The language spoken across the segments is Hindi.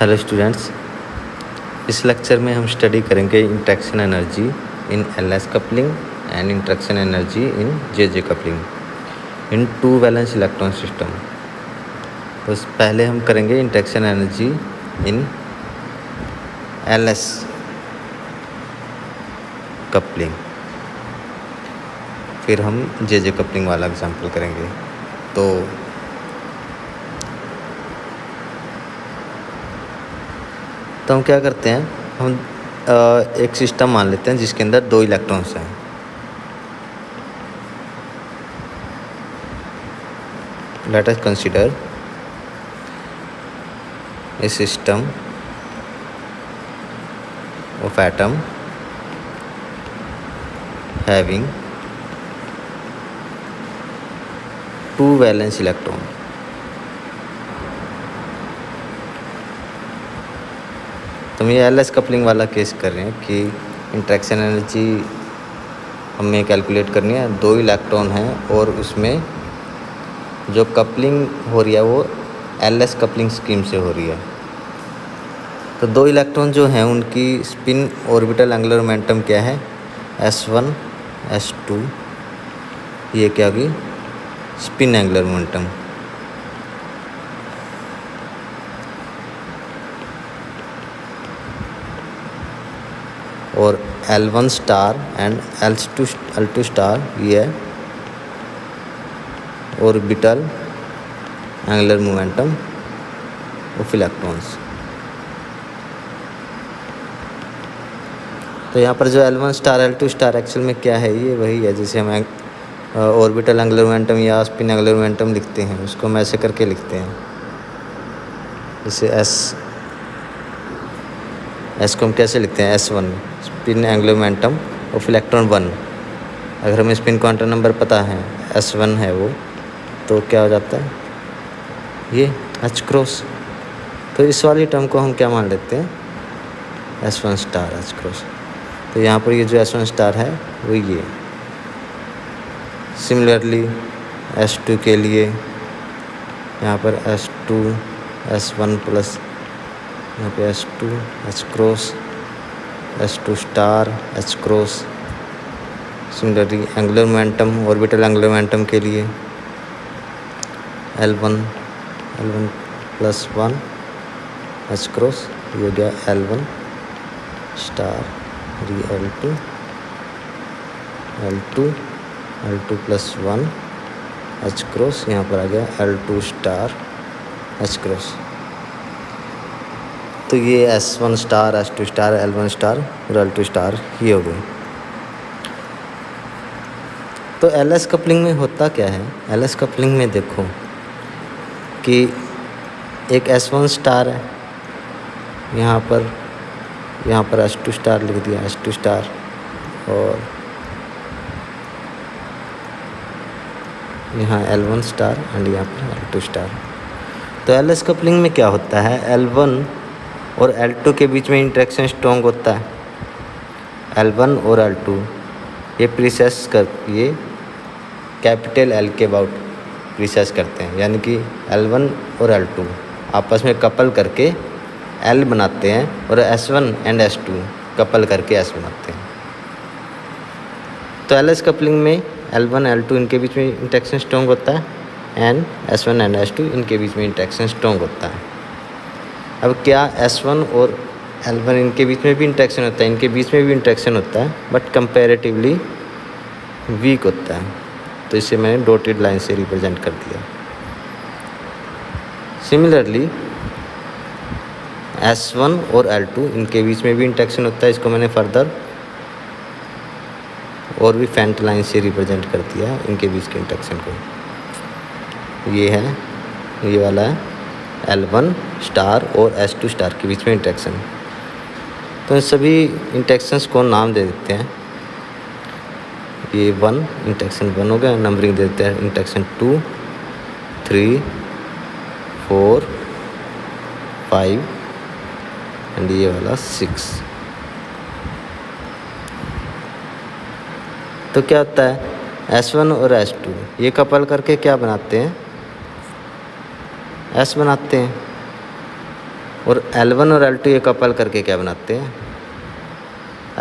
हेलो स्टूडेंट्स, इस लेक्चर में हम स्टडी करेंगे interaction energy in LS coupling and interaction energy in JJ coupling in two valence electron system. तो पहले हम करेंगे interaction energy in LS coupling, फिर हम जेजे कपलिंग वाला एग्जाम्पल करेंगे। तो हम क्या करते हैं, हम एक सिस्टम मान लेते हैं जिसके अंदर 2 इलेक्ट्रॉन्स हैं। Let us consider a system of atom having 2 valence electron. तो हम ये एलएस कपलिंग वाला केस कर रहे हैं कि इंटरेक्शन एनर्जी हमें कैलकुलेट करनी है। 2 इलेक्ट्रॉन हैं और उसमें जो कपलिंग हो रही है वो एलएस कपलिंग स्कीम से हो रही है। तो 2 इलेक्ट्रॉन जो हैं उनकी स्पिन ऑर्बिटल एंगुलर मोमेंटम क्या है, s1 s2। ये क्या होगी, स्पिन एंगुलर मोमेंटम। और L1 star and L2 star ये है orbital angular momentum of electrons. तो यहाँ पर जो L1 star L2 star actual में क्या है, ये वही है जिसे हम ऑर्बिटल एंगुलर मोमेंटम या स्पिन एंगुलर मोमेंटम लिखते हैं। उसको हम ऐसे करके लिखते हैं, जैसे एस को हम कैसे लिखते हैं, S1 spin angular momentum of electron 1। अगर हमें स्पिन क्वांटम नंबर पता है, S1 है वो, तो क्या हो जाता है ये H क्रॉस। तो इस वाली टर्म को हम क्या मान लेते हैं, S1 स्टार H क्रॉस। तो यहाँ पर ये जो S1 स्टार है वो ये। सिमिलरली S2 के लिए यहाँ पर S2 S1 प्लस यहाँ पे S2 H cross, S2 star H cross. Similarly angular momentum orbital angular momentum के लिए L1 प्लस 1 H क्रॉस, ये हो गया L1 star, L2 plus 1 H cross, यहाँ पर आ गया L2 स्टार H क्रॉस। तो ये S1 star S2 star L1 star और L2 स्टार ये हो गई। तो एलएस कपलिंग में होता क्या है, एलएस कपलिंग में देखो कि एक S1 स्टार है, यहाँ पर S2 स्टार लिख दिया, S2 स्टार, और यहाँ L1 स्टार एंड यहाँ पर L2 स्टार। तो एलएस कपलिंग में क्या होता है, L1 और L2 के बीच में इंटरेक्शन स्ट्रॉन्ग होता है। L1 और L2 ये प्रीसेस ये कैपिटल L के अबाउट प्रीसेस करते हैं, यानी कि L1 और L2 आपस में कपल करके L बनाते हैं और S1 एंड S2 कपल करके S बनाते हैं। तो एलएस कपलिंग में L1 L2 इनके बीच में इंटरेक्शन स्ट्रॉन्ग होता है एंड S1 एंड S2 इनके बीच में इंटरेक्शन स्ट्रॉन्ग होता है। अब क्या S1 और L1 इनके बीच में भी इंटरेक्शन होता है, इनके बीच में भी इंटरेक्शन होता है, बट कंपैरेटिवली वीक होता है। तो इसे मैंने डॉटेड लाइन से रिप्रेजेंट कर दिया। सिमिलरली S1 और L2 इनके बीच में भी इंटरेक्शन होता है, इसको मैंने फर्दर और भी फेंट लाइन से रिप्रेजेंट कर दिया इनके बीच के इंटरेक्शन को। ये है, ये वाला है L1 स्टार और S2 स्टार के बीच में इंटरेक्शन। तो इन सभी इंटरेक्शंस को नाम दे देते हैं। ये 1 इंटरेक्शन 1 हो गया, नंबरिंग दे देते हैं इंटरेक्शन 2 3 4 5 एंड ये वाला 6। तो क्या होता है, S1 और S2 ये कपल करके क्या बनाते हैं, S बनाते हैं। और L1 और L2 ये कपल करके क्या बनाते हैं,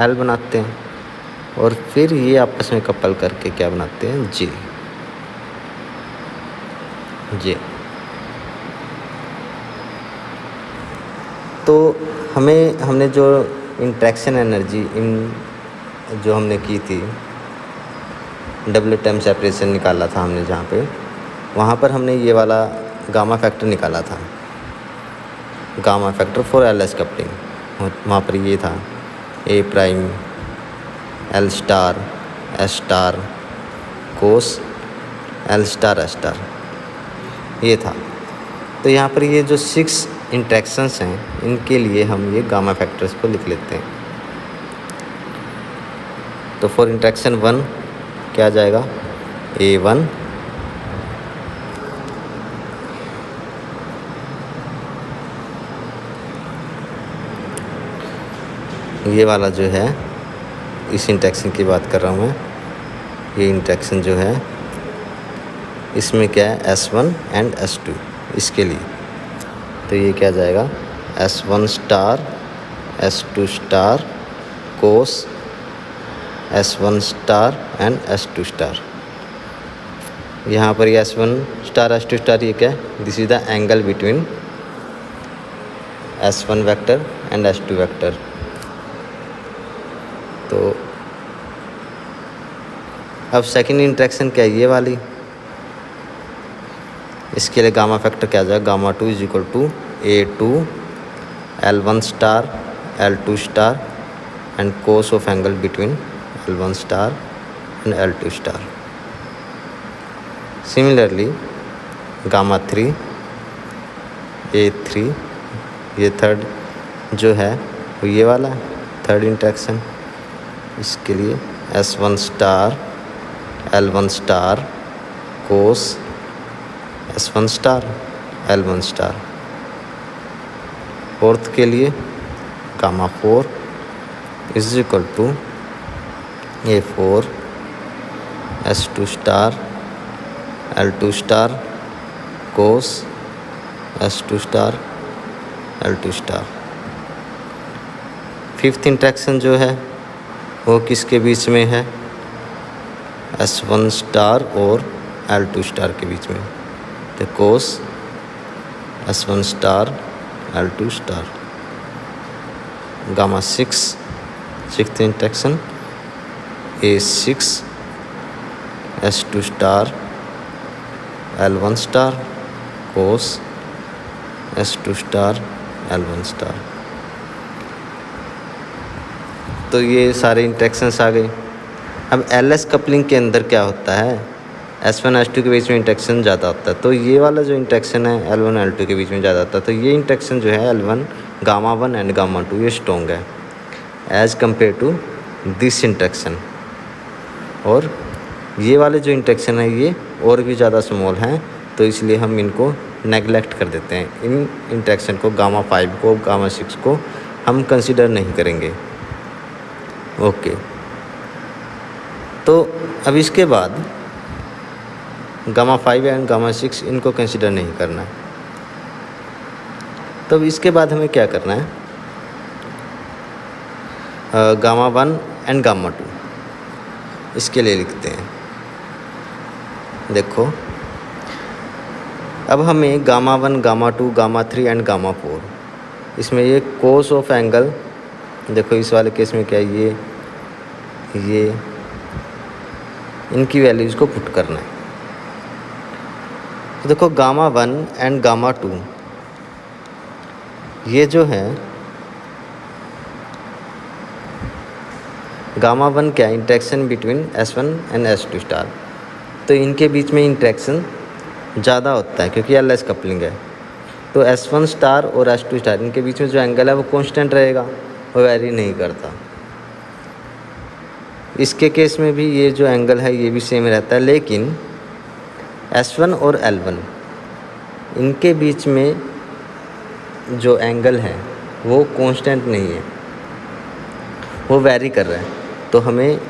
L बनाते हैं, और फिर ये आपस में कपल करके क्या बनाते हैं, J। तो हमने जो इंट्रैक्शन एनर्जी जो हमने की थी, डबल टाइम सेपरेशन निकाला था हमने, जहाँ पे वहाँ पर हमने ये वाला गामा फैक्टर निकाला था, gamma factor for LS coupling. वहाँ पर ये था A prime L star S star cos L star S star, ये था। तो यहाँ पर ये जो 6 इंट्रैक्शंस हैं, इनके लिए हम ये गामा फैक्टर्स को लिख लेते हैं। तो फॉर इंट्रैक्शन 1 क्या आ जाएगा, A1 ये वाला जो है, इस इंट्रैक्शन की बात कर रहा हूँ मैं, ये इंट्रैक्शन जो है इसमें क्या है, S1 एंड S2 इसके लिए। तो ये क्या जाएगा, S1 star S2 star cos S1 star and S2 star. यहाँ पर ये S1 स्टार S2 स्टार ये क्या है, this is the angle between S1 vector and S2 vector. तो अब सेकेंड इंट्रैक्शन क्या है, ये वाली, इसके लिए गामा फैक्टर क्या आ जाएगा, gamma 2 is equal to A2 L1 star L2 star and cos of angle between L1 star and L2 star. Similarly gamma 3 A3, ये थर्ड जो है वो ये वाला है, थर्ड इंट्रैक्शन। इसके लिए S1 star L1 star cos S1 star L1 star. Fourth के लिए gamma 4 is equal to A4 S2 star L2 star cos S2 star L2 star. Fifth interaction जो है वो किसके बीच में है, S1 स्टार और L2 स्टार के बीच में, तो cos S1 star L2 star. Gamma 6 sixth interaction A6 S2 star L1 star cos S2 star L1 star. तो ये सारे इंट्रैक्शंस आ गए। अब LS कपलिंग के अंदर क्या होता है, S1 S2 के बीच में इंट्रैक्शन ज़्यादा होता है, तो ये वाला जो इंट्रैक्शन है L1 L2 के बीच में ज़्यादा होता है, तो ये इंट्रैक्शन जो है L1 गामा 1 एंड गामा 2 ये स्ट्रॉन्ग है as compare to this interaction. और ये वाले जो इंट्रैक्शन है ये और भी ज़्यादा स्मॉल हैं, तो इसलिए हम इनको नेगलेक्ट कर देते हैं। इन इंट्रैक्शन को गामा 5 को गामा 6 को हम कंसिडर नहीं करेंगे। ओके, तो अब इसके बाद गामा 5 एंड गामा 6 इनको कंसिडर नहीं करना है। तो इसके बाद हमें क्या करना है, गामा 1 एंड गामा 2 इसके लिए लिखते हैं। देखो अब हमें gamma 1 gamma 2 gamma 3 and gamma 4, इसमें ये कोस ऑफ एंगल, देखो इस वाले केस में क्या है, ये इनकी वैल्यूज़ को पुट करना है। तो देखो गामा 1 एंड गामा 2 ये जो है, गामा 1 क्या interaction between S1 and S2 star, तो इनके बीच में इंट्रैक्शन ज़्यादा होता है क्योंकि LS कपलिंग है। तो S1 स्टार और S2 स्टार इनके बीच में जो एंगल है वो कांस्टेंट रहेगा, वो वैरी नहीं करता। इसके केस में भी ये जो एंगल है ये भी सेम रहता है, लेकिन S1 और L1 इनके बीच में जो एंगल है वो कांस्टेंट नहीं है, वो वैरी कर रहा है। तो हमें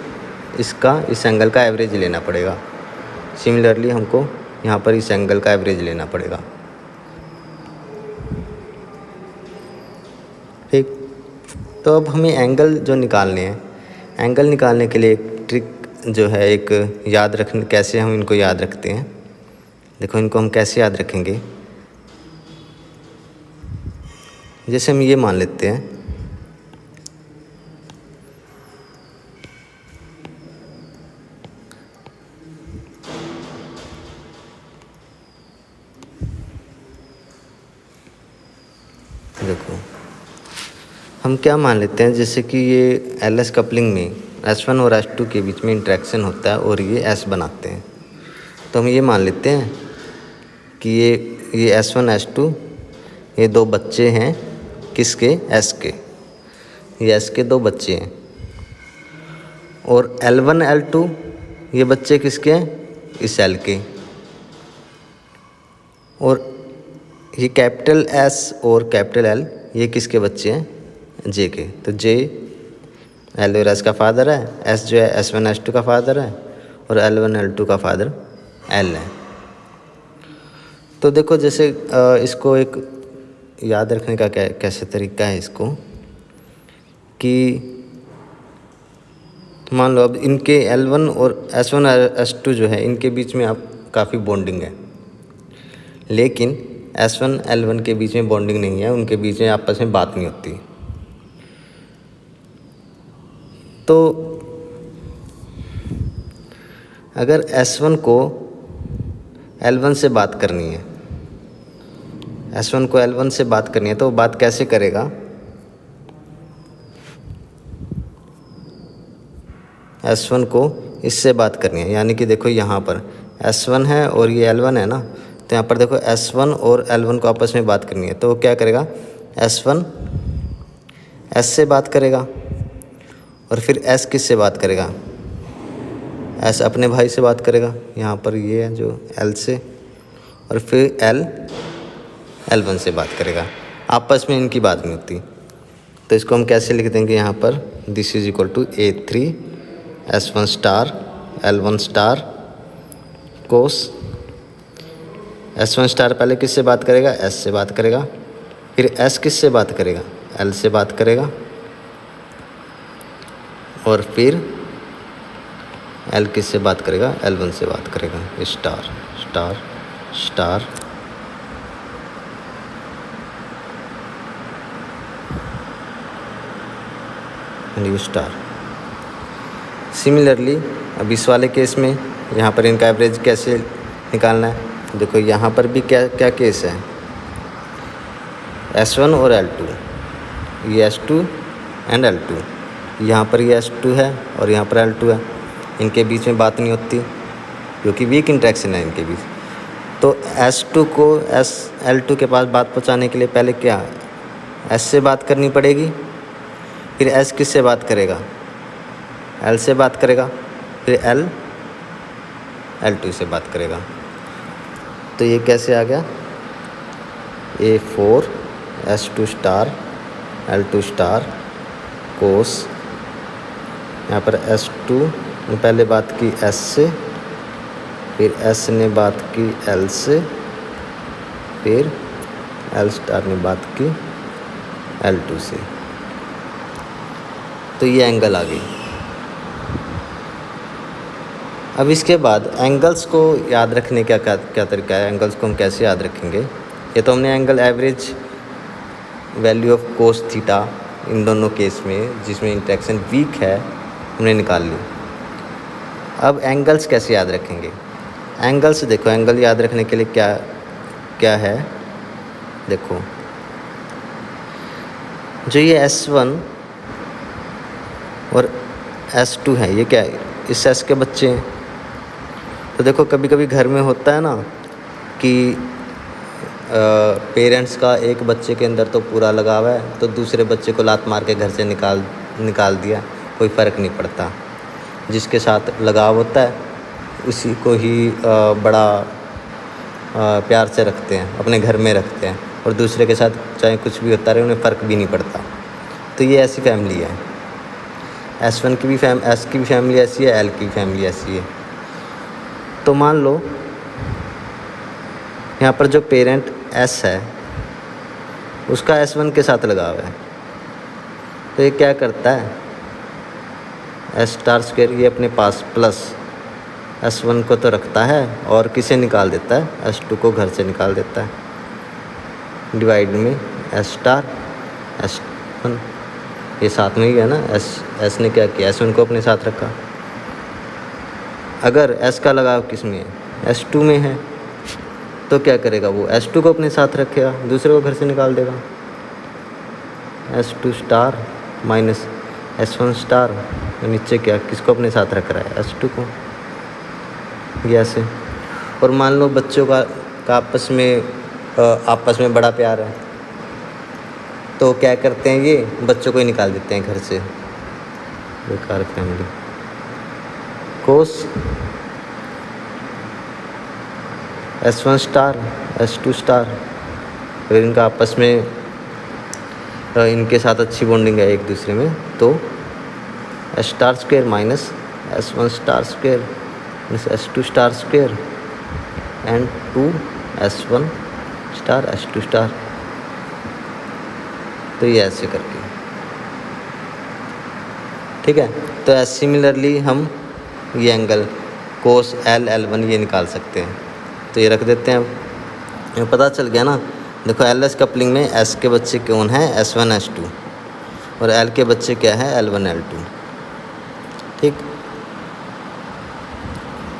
इस एंगल का एवरेज लेना पड़ेगा। सिमिलरली हमको यहाँ पर इस एंगल का एवरेज लेना पड़ेगा। ठीक। तो अब हमें एंगल जो निकालने हैं, एंगल निकालने के लिए एक ट्रिक जो है, एक याद रखने, कैसे हम इनको याद रखते हैं। देखो इनको हम कैसे याद रखेंगे। जैसे हम ये मान लेते हैं, देखो हम क्या मान लेते हैं, जैसे कि ये एल कपलिंग में S1 और S2 के बीच में इंटरेक्शन होता है और ये S बनाते हैं। तो हम ये मान लेते हैं कि ये S1 S2 ये दो बच्चे हैं किसके, S के। ये S के दो बच्चे हैं। और L1 L2 ये बच्चे किसके हैं, इस L के। और ये कैपिटल S और कैपिटल L ये किसके बच्चे हैं, J के। तो J L और S का फादर है, S जो है S1 S2 का फादर है और L1 L2 का फादर L है। तो देखो जैसे इसको एक याद रखने का कैसे तरीका है इसको, कि मान लो अब इनके L1 और S1 S2 जो है इनके बीच में आप काफ़ी बॉन्डिंग है, लेकिन S1 L1 के बीच में बॉन्डिंग नहीं है, उनके बीच में आपस में बात नहीं होती। तो अगर S1 को L1 से बात करनी है, S1 को L1 से बात करनी है, तो वो बात कैसे करेगा। S1 को इससे बात करनी है, यानी कि देखो यहाँ पर S1 है और ये L1 है ना, तो यहाँ पर देखो S1 और L1 को आपस में बात करनी है। तो वो क्या करेगा, S1 S से बात करेगा और फिर S किससे बात करेगा, S अपने भाई से बात करेगा, यहाँ पर ये है जो L से, और फिर L L1 से बात करेगा। आपस में इनकी बात नहीं होती। तो इसको हम कैसे लिख देंगे यहाँ पर, this is equal to A3 S1 star L1 star cos. S1 star पहले किससे बात करेगा, S से बात करेगा, फिर S किससे बात करेगा, L से बात करेगा, और फिर L किससे बात करेगा, L1 से बात करेगा। Star star star and star. Similarly अब इस वाले केस में यहाँ पर इनका एवरेज कैसे निकालना है। देखो यहाँ पर भी क्या क्या केस है, S1 और L2, ये S2 एंड L2, यहाँ पर ये S2 है और यहाँ पर L2 है, इनके बीच में बात नहीं होती क्योंकि वीक इंटरेक्शन है इनके बीच। तो S2 को L2 के पास बात पहुँचाने के लिए पहले क्या, S से बात करनी पड़ेगी, फिर S किससे बात करेगा, L से बात करेगा, फिर L L2 से बात करेगा। तो ये कैसे आ गया, A4 S2 star L2 star कोस। यहाँ पर S2 ने पहले बात की S से, फिर S ने बात की L से, फिर L स्टार ने बात की L2 से। तो ये एंगल आ गई। अब इसके बाद एंगल्स को याद रखने का क्या तरीका है, एंगल्स को हम कैसे याद रखेंगे। ये तो हमने angle average value of cos theta in दोनों केस में जिसमें इंटरेक्शन वीक है हमने निकाल ली। अब एंगल्स कैसे याद रखेंगे। एंगल्स देखो, एंगल याद रखने के लिए क्या क्या है, देखो जो ये S1 और S2 है, ये क्या है, इस S के बच्चे हैं। तो देखो कभी कभी घर में होता है ना कि पेरेंट्स का एक बच्चे के अंदर तो पूरा लगाव है, तो दूसरे बच्चे को लात मार के घर से निकाल दिया, कोई फ़र्क नहीं पड़ता। जिसके साथ लगाव होता है उसी को ही बड़ा प्यार से रखते हैं, अपने घर में रखते हैं, और दूसरे के साथ चाहे कुछ भी होता रहे उन्हें फ़र्क भी नहीं पड़ता। तो ये ऐसी फैमिली है। S1 की भी S की भी फैमिली ऐसी है, L की भी फैमिली ऐसी है। तो मान लो यहाँ पर जो पेरेंट S है उसका S1 के साथ लगाव है, तो ये क्या करता है, एस स्टार स्क्वायर ये अपने पास प्लस S1 को तो रखता है और किसे निकाल देता है, S2 को घर से निकाल देता है। डिवाइड में S स्टार S1, ये साथ में ही है ना, S ने क्या किया, S1 को अपने साथ रखा। अगर S का लगाव किस में है, S2 में है, तो क्या करेगा वो, S2 को अपने साथ रखेगा, दूसरे को घर से निकाल देगा। S2 star minus S1 star, नीचे क्या किसको अपने साथ रख रहा है, S2 को, ये ऐसे। और मान लो बच्चों का आपस में बड़ा प्यार है, तो क्या करते हैं, ये बच्चों को ही निकाल देते हैं घर से, बेकार फैमिली। कोस S1 स्टार S2 स्टार, अगर इनका आपस में इनके साथ अच्छी बॉन्डिंग है एक दूसरे में, तो S star square minus S1 star square S2 star square and 2 S1 star S2 star. तो ये ऐसे करके, ठीक है। तो ऐसे सिमिलरली हम ये एंगल कोस L1 ये निकाल सकते हैं। तो ये रख देते हैं। अब ये पता चल गया ना, देखो LS कपलिंग में S के बच्चे कौन हैं, S1 S2, और L के बच्चे क्या है, L1 L2, ठीक।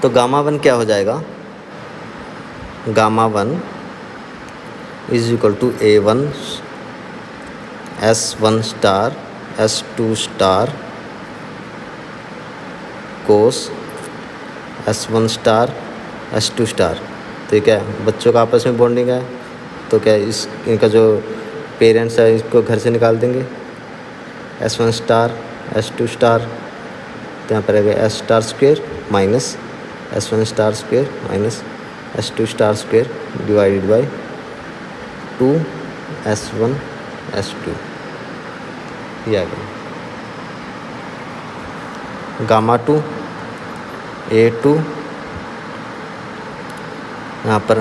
तो गामा 1 क्या हो जाएगा, gamma 1 is equal to A1 S1 star S2 star cos S1 star S2 star. तो ये क्या है, बच्चों का आपस में बॉन्डिंग है, तो क्या इनका जो पेरेंट्स है इसको घर से निकाल देंगे, S1 स्टार S2 स्टार, तो यहाँ पर आएगा S star square minus S1 star square minus S2 star square divided by 2 S1 S2, ये आ गया। गामा 2 A2, यहाँ पर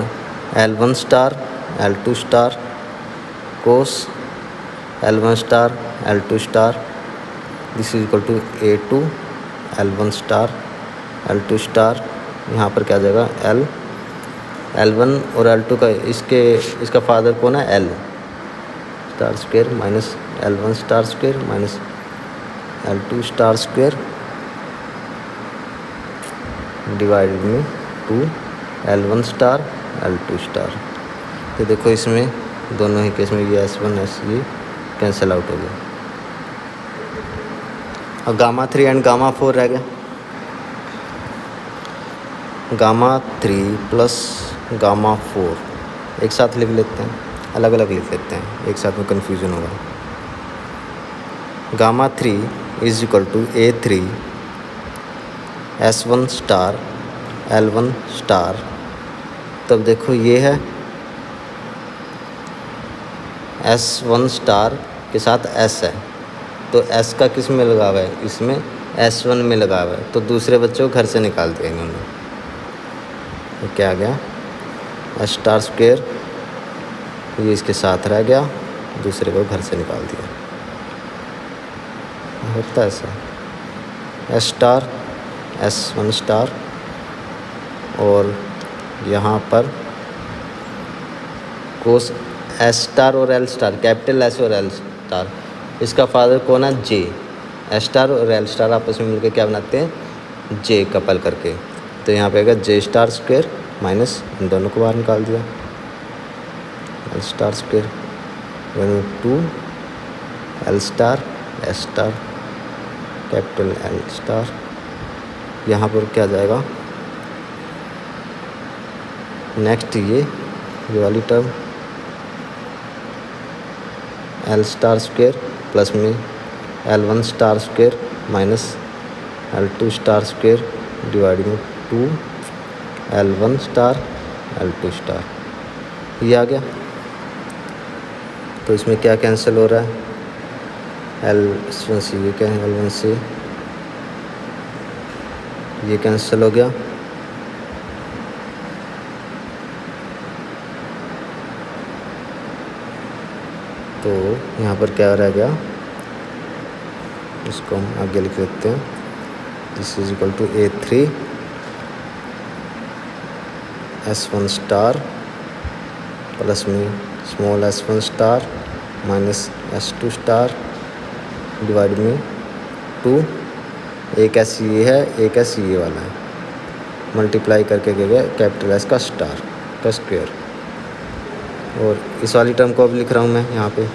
L1 star L2 star cos L1 star L2 star, this is equal to A2 L1 star L2 star, यहाँ पर क्या आ जाएगा, L1 और L2 का इसका फादर कौन है, L star square minus L1 star square minus L2 star square divided में 2 L1 स्टार L2 स्टार। तो देखो इसमें दोनों ही केस में ये S1 S ये कैंसिल आउट हो गया। अब गामा 3 एंड गामा 4 रह गया। गामा 3 प्लस गामा 4 एक साथ लिख लेते हैं, अलग अलग लिख लेते हैं, एक साथ में कन्फ्यूज़न होगा। Gamma 3 is equal to A3 S1 star L1 star. तब देखो ये है S1 स्टार के साथ S है, तो S का किस में लगा हुआ है, इसमें S1 में लगा हुआ है, तो दूसरे बच्चों को घर से निकाल दिया इन्होंने। तो क्या आ गया, S स्टार स्क्वायर, ये इसके साथ रह गया, दूसरे को घर से निकाल दिया। होता है ऐसा, S स्टार S1 स्टार, और यहाँ पर कोस S स्टार और L स्टार, कैपिटल S और L स्टार, इसका फादर कौन है, J। S स्टार और L स्टार आपस में मिलकर क्या बनाते हैं, J कपल करके। तो यहाँ पे आएगा J स्टार स्क्वायर माइनस, इन दोनों को बाहर निकाल दिया, L star square 2 L star S star capital L star. यहाँ पर क्या जाएगा, नेक्स्ट ये वाली term L star square plus में L1 star square minus L2 star square dividing 2 L1 star L2 star, ये आ गया। तो इसमें क्या कैंसिल हो रहा है, L1 से ये क्या है, L1 से ये कैंसिल हो गया, तो यहाँ पर क्या रह गया, इसको हम आगे लिख लेते हैं। This is equal to A3 S1 star plus में small S1 star minus S2 star divide में 2, एक एस ये है, एक एस ये वाला है, मल्टीप्लाई करके गया कैपिटल एस का स्टार का स्क्वायर। और इस वाली टर्म को अब लिख रहा हूँ मैं यहाँ पे,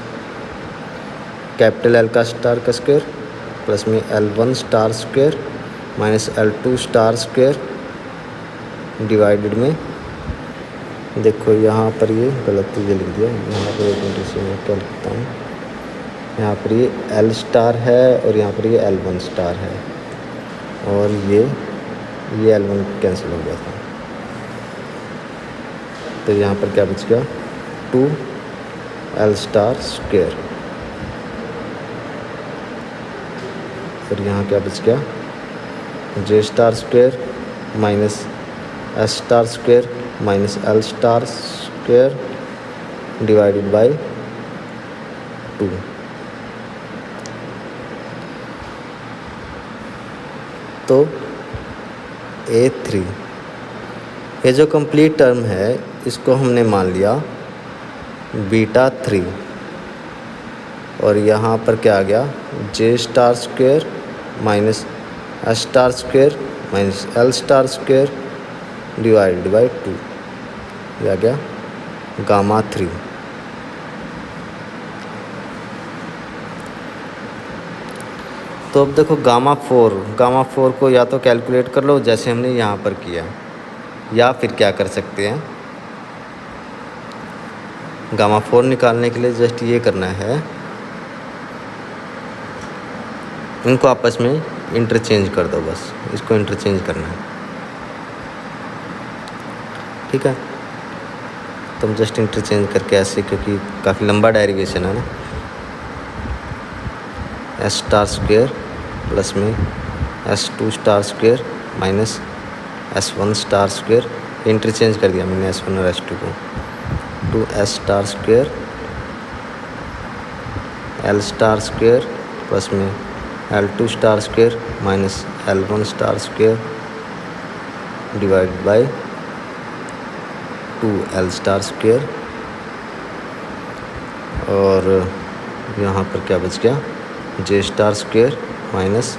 कैपिटल एल का स्टार का स्क्वायर प्लस में L1 star square minus L2 star square divided में, देखो यहाँ पर ये गलत ये लिख दिया, यहाँ पर एक मिनट से मैं क्या लिखता हूँ, यहाँ पर ये L स्टार है और यहाँ पर ये L1 स्टार है, और ये L1 कैंसिल हो गया था, तो यहाँ पर क्या बच गया 2L स्टार स्क्वायर, और यहाँ क्या बच गया J star square minus S star square minus L star square divided by 2। तो A3 ये जो कंप्लीट टर्म है इसको हमने मान लिया बीटा 3, और यहाँ पर क्या आ गया J star square minus S star square minus L star square divided by 2, ये आ गया गामा 3। तो अब देखो गामा 4 को या तो कैलकुलेट कर लो जैसे हमने यहाँ पर किया, या फिर क्या कर सकते हैं, गामा 4 निकालने के लिए जस्ट ये करना है, इनको आपस में इंटरचेंज कर दो, बस इसको इंटरचेंज करना है, ठीक है। तुम जस्ट इंटरचेंज करके ऐसे, क्योंकि काफ़ी लंबा डेरिवेशन है ना, S स्टार स्क्वायर प्लस में S2 star square minus S1 star square, interchange कर दिया मैंने S1 और S2 को, 2S star square L star square plus में L2 star square minus L1 star square divide bye 2L star square, और यहाँ पर क्या बच गया J star square minus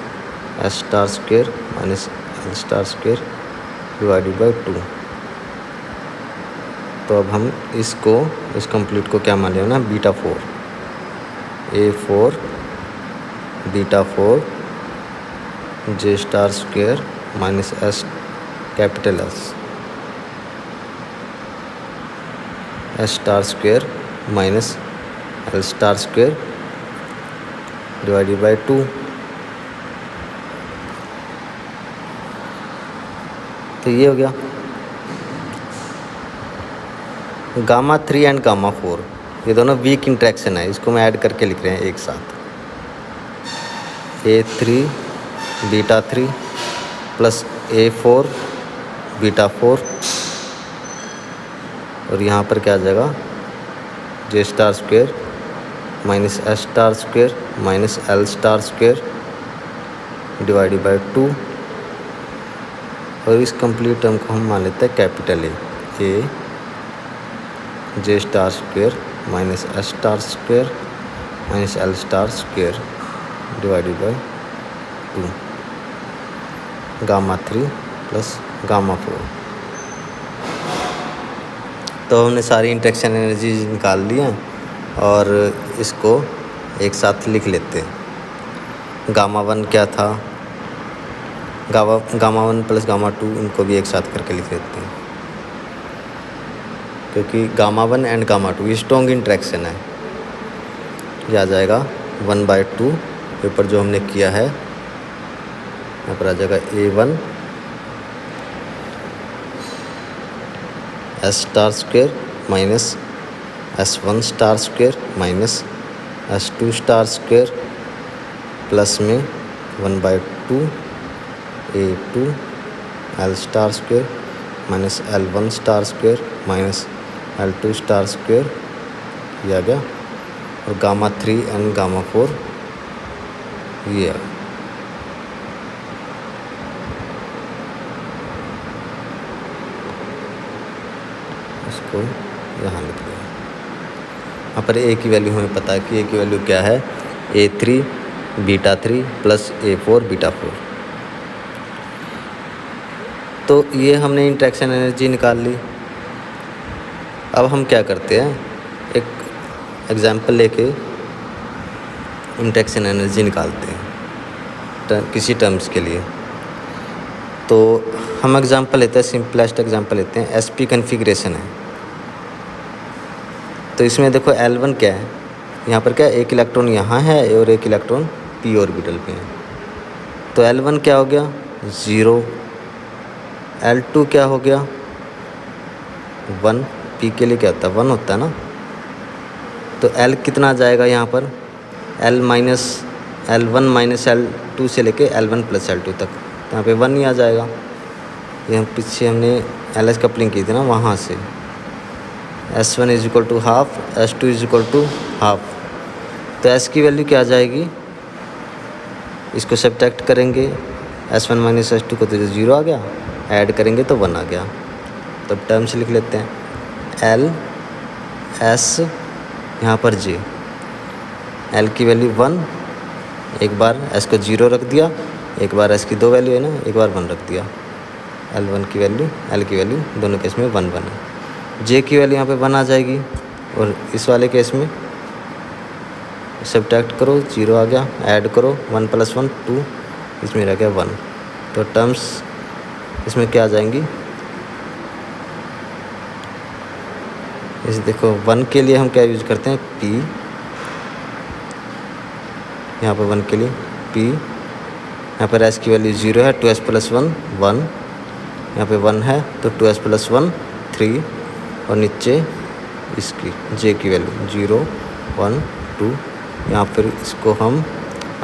S star square minus L star square divided by 2। तो अब हम इसको, इस कंप्लीट को क्या मान लिया ना, beta 4, A4 beta 4 J star square minus S capital S star square minus L star square divided by 2। तो ये हो गया गामा 3 एंड गामा 4, ये दोनों वीक इंट्रैक्शन है, इसको मैं ऐड करके लिख रहे हैं एक साथ, A3 beta 3 plus A4 beta 4, और यहाँ पर क्या आ जाएगा J star square minus S star square minus L star square divided by 2, और इस कंप्लीट टर्म को हम मान लेते हैं capital A J star square minus S star square minus L star square divided by 2, gamma 3 plus gamma 4। तो हमने सारी इंटरेक्शन एनर्जी निकाल ली हैं, और इसको एक साथ लिख लेते हैं। गामा 1 क्या था, गामा 1 प्लस गामा 2, इनको भी एक साथ करके लिख लेते हैं, क्योंकि गामा 1 एंड गामा 2 ये स्ट्रॉन्ग इंट्रैक्शन है। ये आ जाएगा 1/2 पेपर जो हमने किया है, यहाँ पर आ जाएगा A1 S star square minus S1 star square minus S2 star square plus में 1/2 A2 L star square minus L1 star square minus L2 star square, ये आ गया। और गामा 3 एंड गामा 4 ये इसको यहाँ लिख दिया। यहाँ पर ए की वैल्यू हमें पता है कि ए की वैल्यू क्या है, A3 β3 प्लस A4 β4। तो ये हमने इंटरेक्शन एनर्जी निकाल ली। अब हम क्या करते हैं, एक एग्जांपल लेके इंटरेक्शन एनर्जी निकालते हैं किसी टर्म्स के लिए। तो हम एग्जांपल लेते हैं, सिंपलेस्ट एग्जांपल लेते हैं, sp कन्फिग्रेशन है। तो इसमें देखो L1 क्या है, यहाँ पर क्या है, एक इलेक्ट्रॉन यहाँ है और एक इलेक्ट्रॉन p ऑर्बिटल पे है। तो L1 क्या हो गया 0, L2 क्या हो गया 1, p के लिए क्या होता है 1 होता है ना। तो L कितना आ जाएगा यहाँ पर, L1 माइनस L2 से लेके L1 प्लस L2 तक, तो यहाँ पे 1 ही आ जाएगा। ये हम पीछे हमने LS कपलिंग की थी ना, वहाँ से S1 is equal to half, S2 is equal to half. तो S की वैल्यू क्या आ जाएगी, इसको सब्ट्रैक्ट करेंगे, S1 माइनस S2 को तो 0 आ गया, ऐड करेंगे तो 1 आ गया। तो टर्म्स लिख लेते हैं, L S यहाँ पर J, L की वैल्यू 1, एक बार S को 0 रख दिया, एक बार S की 2 वैल्यू है ना, एक बार 1 रख दिया। L1 की वैल्यू L की वैल्यू दोनों केस में 1 1 है। J की वैल्यू यहाँ पे 1 आ जाएगी, और इस वाले केस में सब्ट्रैक्ट करो 0 आ गया, ऐड करो 1 + 1 2, इसमें रह गया 1। तो टर्म्स इसमें क्या आ जाएंगी, इस देखो 1 के लिए हम क्या यूज करते हैं P, यहाँ पर 1 के लिए P, यहाँ पर S की वैल्यू 0 है, 2S + 1 1, यहाँ पे 1 है तो 2S + 1 3, और नीचे इसकी J की वैल्यू 0 1 2। यहाँ फिर इसको हम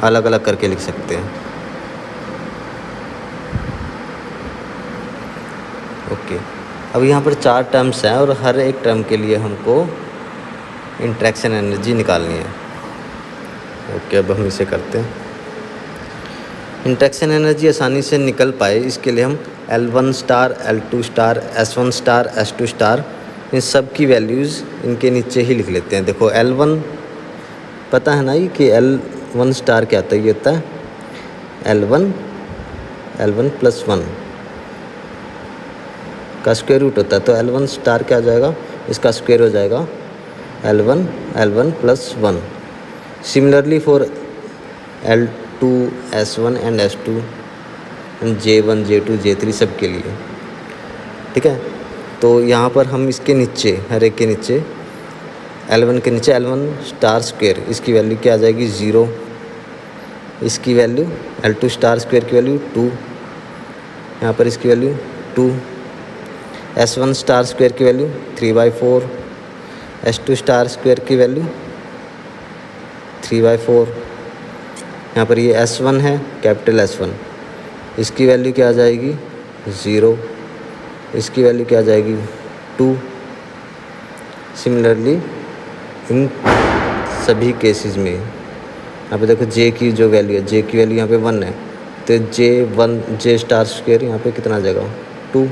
अलग अलग करके लिख सकते हैं। ओके, अब यहाँ पर 4 टर्म्स हैं और हर एक टर्म के लिए हमको इंटरेक्शन एनर्जी निकालनी है। ओके, अब हम इसे करते हैं। इंटरेक्शन एनर्जी आसानी से निकल पाए इसके लिए हम L1 star, L2 star, S1 star, S2 star, इन सब की वैल्यूज़ इनके नीचे ही लिख लेते हैं। देखो L1 पता है ना ये कि L1 स्टार क्या होता है, ये होता है L1 प्लस 1 का स्क्वायर रूट होता है। तो L1 स्टार क्या आ जाएगा, इसका स्क्वायर हो जाएगा L1 plus 1। Similarly for L2 S1 and S2 and J1 J2 J3 सब के लिए, ठीक है। तो यहाँ पर हम इसके नीचे, हर एक के नीचे L1 के नीचे L1 स्टार स्क्वायर, इसकी वैल्यू क्या आ जाएगी 0, इसकी वैल्यू L2 स्टार स्क्वायर की वैल्यू 2, यहाँ पर इसकी वैल्यू 2, S1 स्टार स्क्वायर की वैल्यू 3/4, S2 स्टार स्क्वायर की वैल्यू 3/4। यहाँ पर ये S1 है, कैपिटल S1, इसकी वैल्यू क्या आ जाएगी 0, इसकी वैल्यू क्या आ जाएगी 2। सिमिलरली इन सभी केसेस में यहाँ पे देखो J की जो वैल्यू है, J की वैल्यू यहाँ पे 1 है, तो J स्टार स्क्वायर यहाँ पे कितना आ जाएगा 2।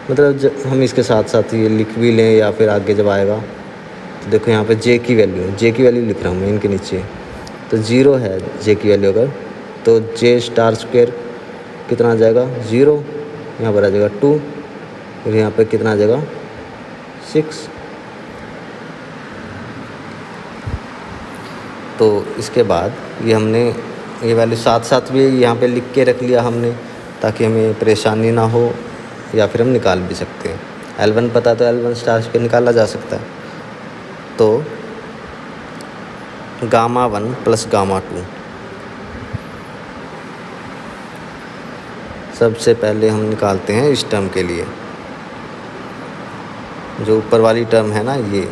मतलब हम इसके साथ साथ ये लिख भी लें या फिर आगे जब आएगा तो देखो यहाँ पे J की वैल्यू लिख रहा हूँ मैं इनके नीचे, तो 0 है J की वैल्यू अगर, तो J स्टार स्क्वायर कितना आ जाएगा 0, यहाँ पर आ जाएगा 2, फिर यहाँ पे कितना आ जाएगा 6। तो इसके बाद ये हमने ये वैल्यू साथ साथ भी यहाँ पे लिख के रख लिया हमने, ताकि हमें परेशानी ना हो, या फिर हम निकाल भी सकते हैं। L1 पता तो L1 स्टार स्क्वायर निकाला जा सकता है। तो Γ1 प्लस Γ2, सबसे पहले हम निकालते हैं इस टर्म के लिए, जो ऊपर वाली टर्म है ना, ये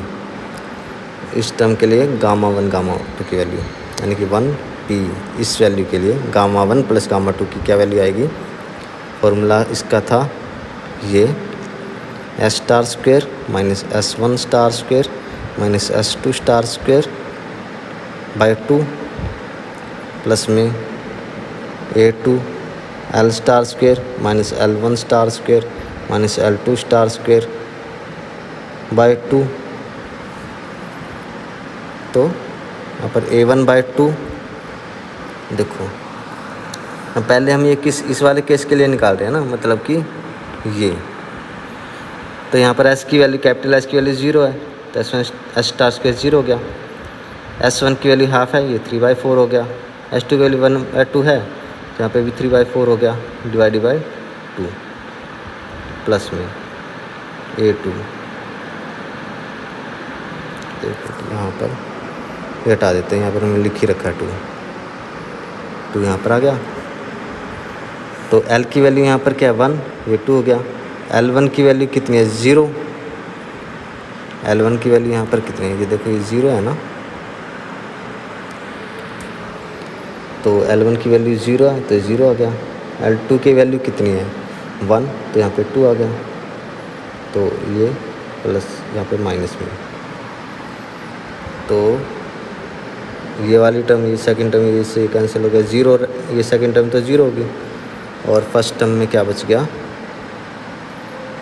इस टर्म के लिए Γ1 Γ2 की वैल्यू, यानी कि 1P, इस वैल्यू के लिए Γ1 प्लस Γ2 की क्या वैल्यू आएगी, फॉर्मूला इसका था ये S star square minus S1 star square minus S2 star square by 2 plus में A2 L star square minus L1 star square minus L2 star square by 2। तो यहाँ पर A1/2 देखो, पहले हम ये इस वाले केस के लिए निकाल रहे हैं ना, मतलब कि ये। तो यहाँ पर S की वैल्यू, कैपिटल S की वैल्यू 0 है, तो S स्टार स्क्वेयर 0 हो गया। S1 की वैल्यू हाफ है, ये 3/4 हो गया। S2 की वैल्यू 1/2 है, तो यहाँ पे भी 3/4 हो गया, डिवाइड बाई 2 प्लस में A2 यहाँ पर ये हटा देते हैं, यहाँ पर हमने लिख ही रखा है 2 यहाँ पर आ गया। तो L की वैल्यू यहाँ पर क्या है 1, ये 2 हो गया। L1 की वैल्यू कितनी है 0, L1 की वैल्यू यहाँ पर कितनी है, ये देखो ये 0 है ना, तो L1 की वैल्यू 0 है, तो 0 आ गया। L2 की वैल्यू कितनी है 1, तो यहाँ पे 2 आ गया, तो ये प्लस यहाँ पे माइनस में। तो ये वाली टर्म, ये सेकंड टर्म, ये इससे कैंसिल हो गया 0, ये सेकंड टर्म तो 0 होगी। और फर्स्ट टर्म में क्या बच गया,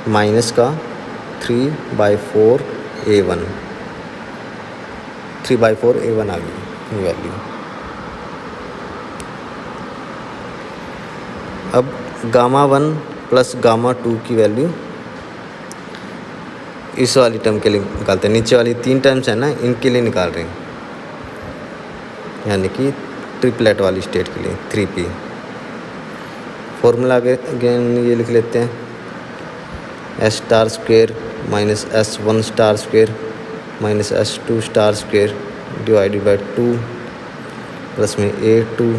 माइनस का 3/4 A1, 3/4 A1 आ गई वैल्यू। अब Γ1 प्लस Γ2 की वैल्यू इस वाली टर्म के लिए निकालते हैं। नीचे वाली 3 टर्म्स है ना, इनके लिए निकाल रहे हैं, यानी कि ट्रिपलेट वाली स्टेट के लिए 3p। फॉर्मूला अगेन ये लिख लेते हैं, S star square minus S1 star square minus S2 star square divided by 2 plus में A2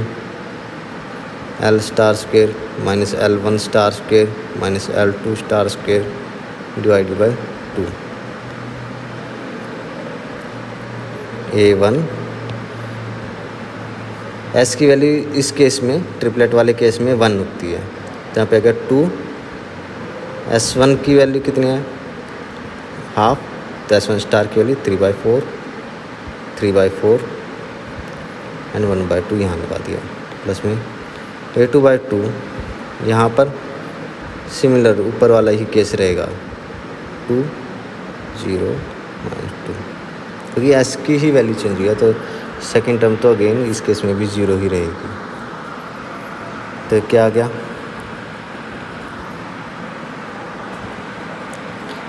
L star square minus L1 star square minus L2 star square divided by 2। A1 S की वैल्यू इस केस में, ट्रिपलेट वाले केस में 1 उठती है, तो यहाँ पे अगर 2, S1 की वैल्यू कितनी है हाफ, तो S1 स्टार की वैल्यू 3/4 एंड 1/2 यहाँ लगा दिया, प्लस में A2/2। यहाँ पर सिमिलर ऊपर वाला ही केस रहेगा 2 0 -2, क्योंकि S की ही वैल्यू चेंज हुई है, तो सेकेंड टर्म तो अगेन इस केस में भी 0 ही रहेगी। तो क्या आ गया,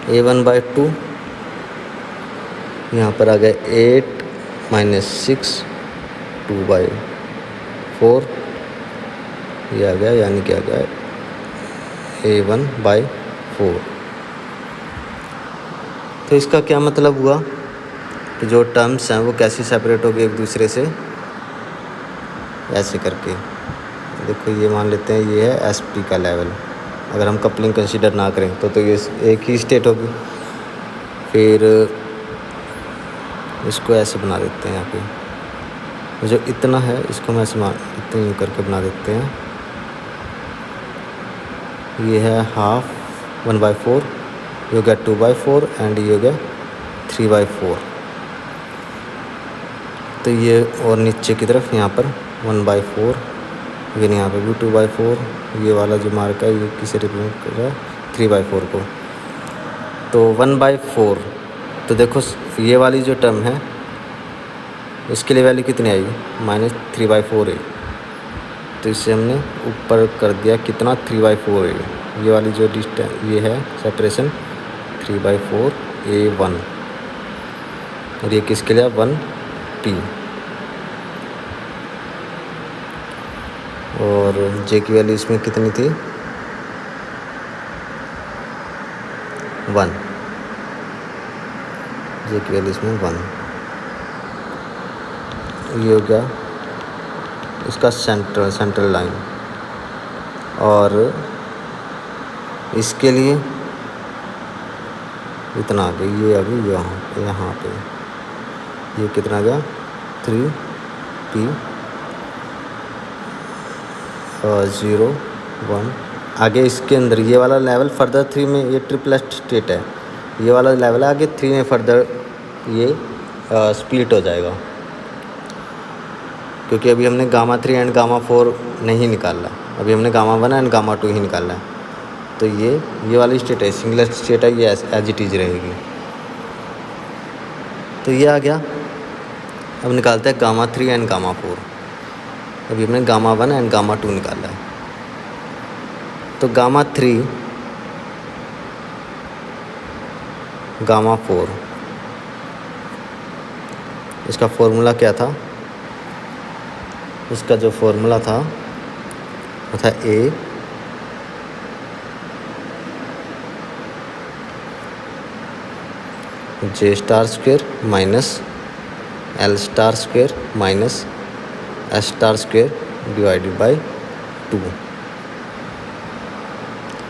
A1/2 यहाँ पर आ गया 8 - 6 2/4 ये आ गया, यानी क्या आ गया A1/4। तो इसका क्या मतलब हुआ कि जो टर्म्स हैं वो कैसे सेपरेट हो गए एक दूसरे से, ऐसे करके। देखो ये मान लेते हैं ये है SP का लेवल, अगर हम कपलिंग कंसीडर ना करें तो ये एक ही स्टेट होगी। फिर इसको ऐसे बना देते हैं, यहाँ पे जो इतना है इसको हम ऐसे इतने करके बना देते हैं। ये है हाफ 1/4, ये हो गया 2/4 एंड ये हो गया 3/4। तो ये और नीचे की तरफ यहाँ पर 1/4, लेकिन यहाँ पर भी 2/4, ये वाला जो मार्क है ये किसे रिप्रेजेंट कर रहा है 3/4 को। तो 1/4, तो देखो ये वाली जो टर्म है इसके लिए वैल्यू कितनी आई -3/4 है, तो इससे हमने ऊपर कर दिया कितना 3/4 है। ये वाली जो डिस्टेंस ये है सेपरेशन 3/4 A1, और ये किसके लिए 1p, और J की वैल्यू इसमें कितनी थी 1, J की वैल्यू इसमें 1। ये हो गया इसका सेंट्रल लाइन, और इसके लिए इतना आ गया, ये आ गई यहाँ पे ये कितना आ गया 3p 0 1। आगे इसके अंदर ये वाला लेवल फर्दर 3 में, ये ट्रिपलेट स्टेट है, ये वाला लेवल है, आगे 3 में फर्दर ये स्प्लिट हो जाएगा। क्योंकि अभी हमने गामा 3 एंड गामा 4 नहीं निकाला, अभी हमने गामा 1 एंड गामा 2 ही निकाला है। तो ये वाली स्टेट है, सिंगलेट स्टेट है, ये एज इट इज़ रहेगी। तो ये आ गया। अब निकालते हैं गामा 3 एंड गामा 4। अभी हमने गामा 1 एंड गामा 2 निकाला है। तो गामा 3 गामा 4, इसका फॉर्मूला क्या था? इसका जो फॉर्मूला था वो था A J star square minus L star square minus S star square divided by 2।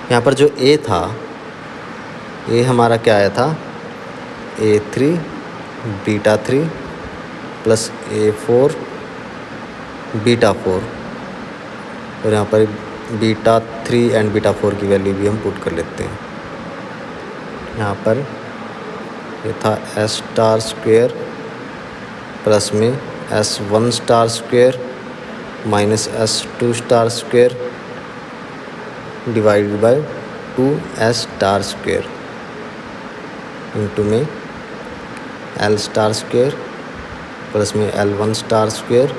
यहाँ पर जो ए था, ए हमारा क्या आया था? A3 beta 3 plus A4 beta 4, और यहाँ पर बीटा 3 एंड बीटा 4 की वैल्यू भी हम पुट कर लेते हैं। यहाँ पर ये था एस स्टार स्क्वेयर प्लस में S1 star square minus S2 star square divided by 2S star square into में L स्टार स्क्वेयर प्लस में L1 star square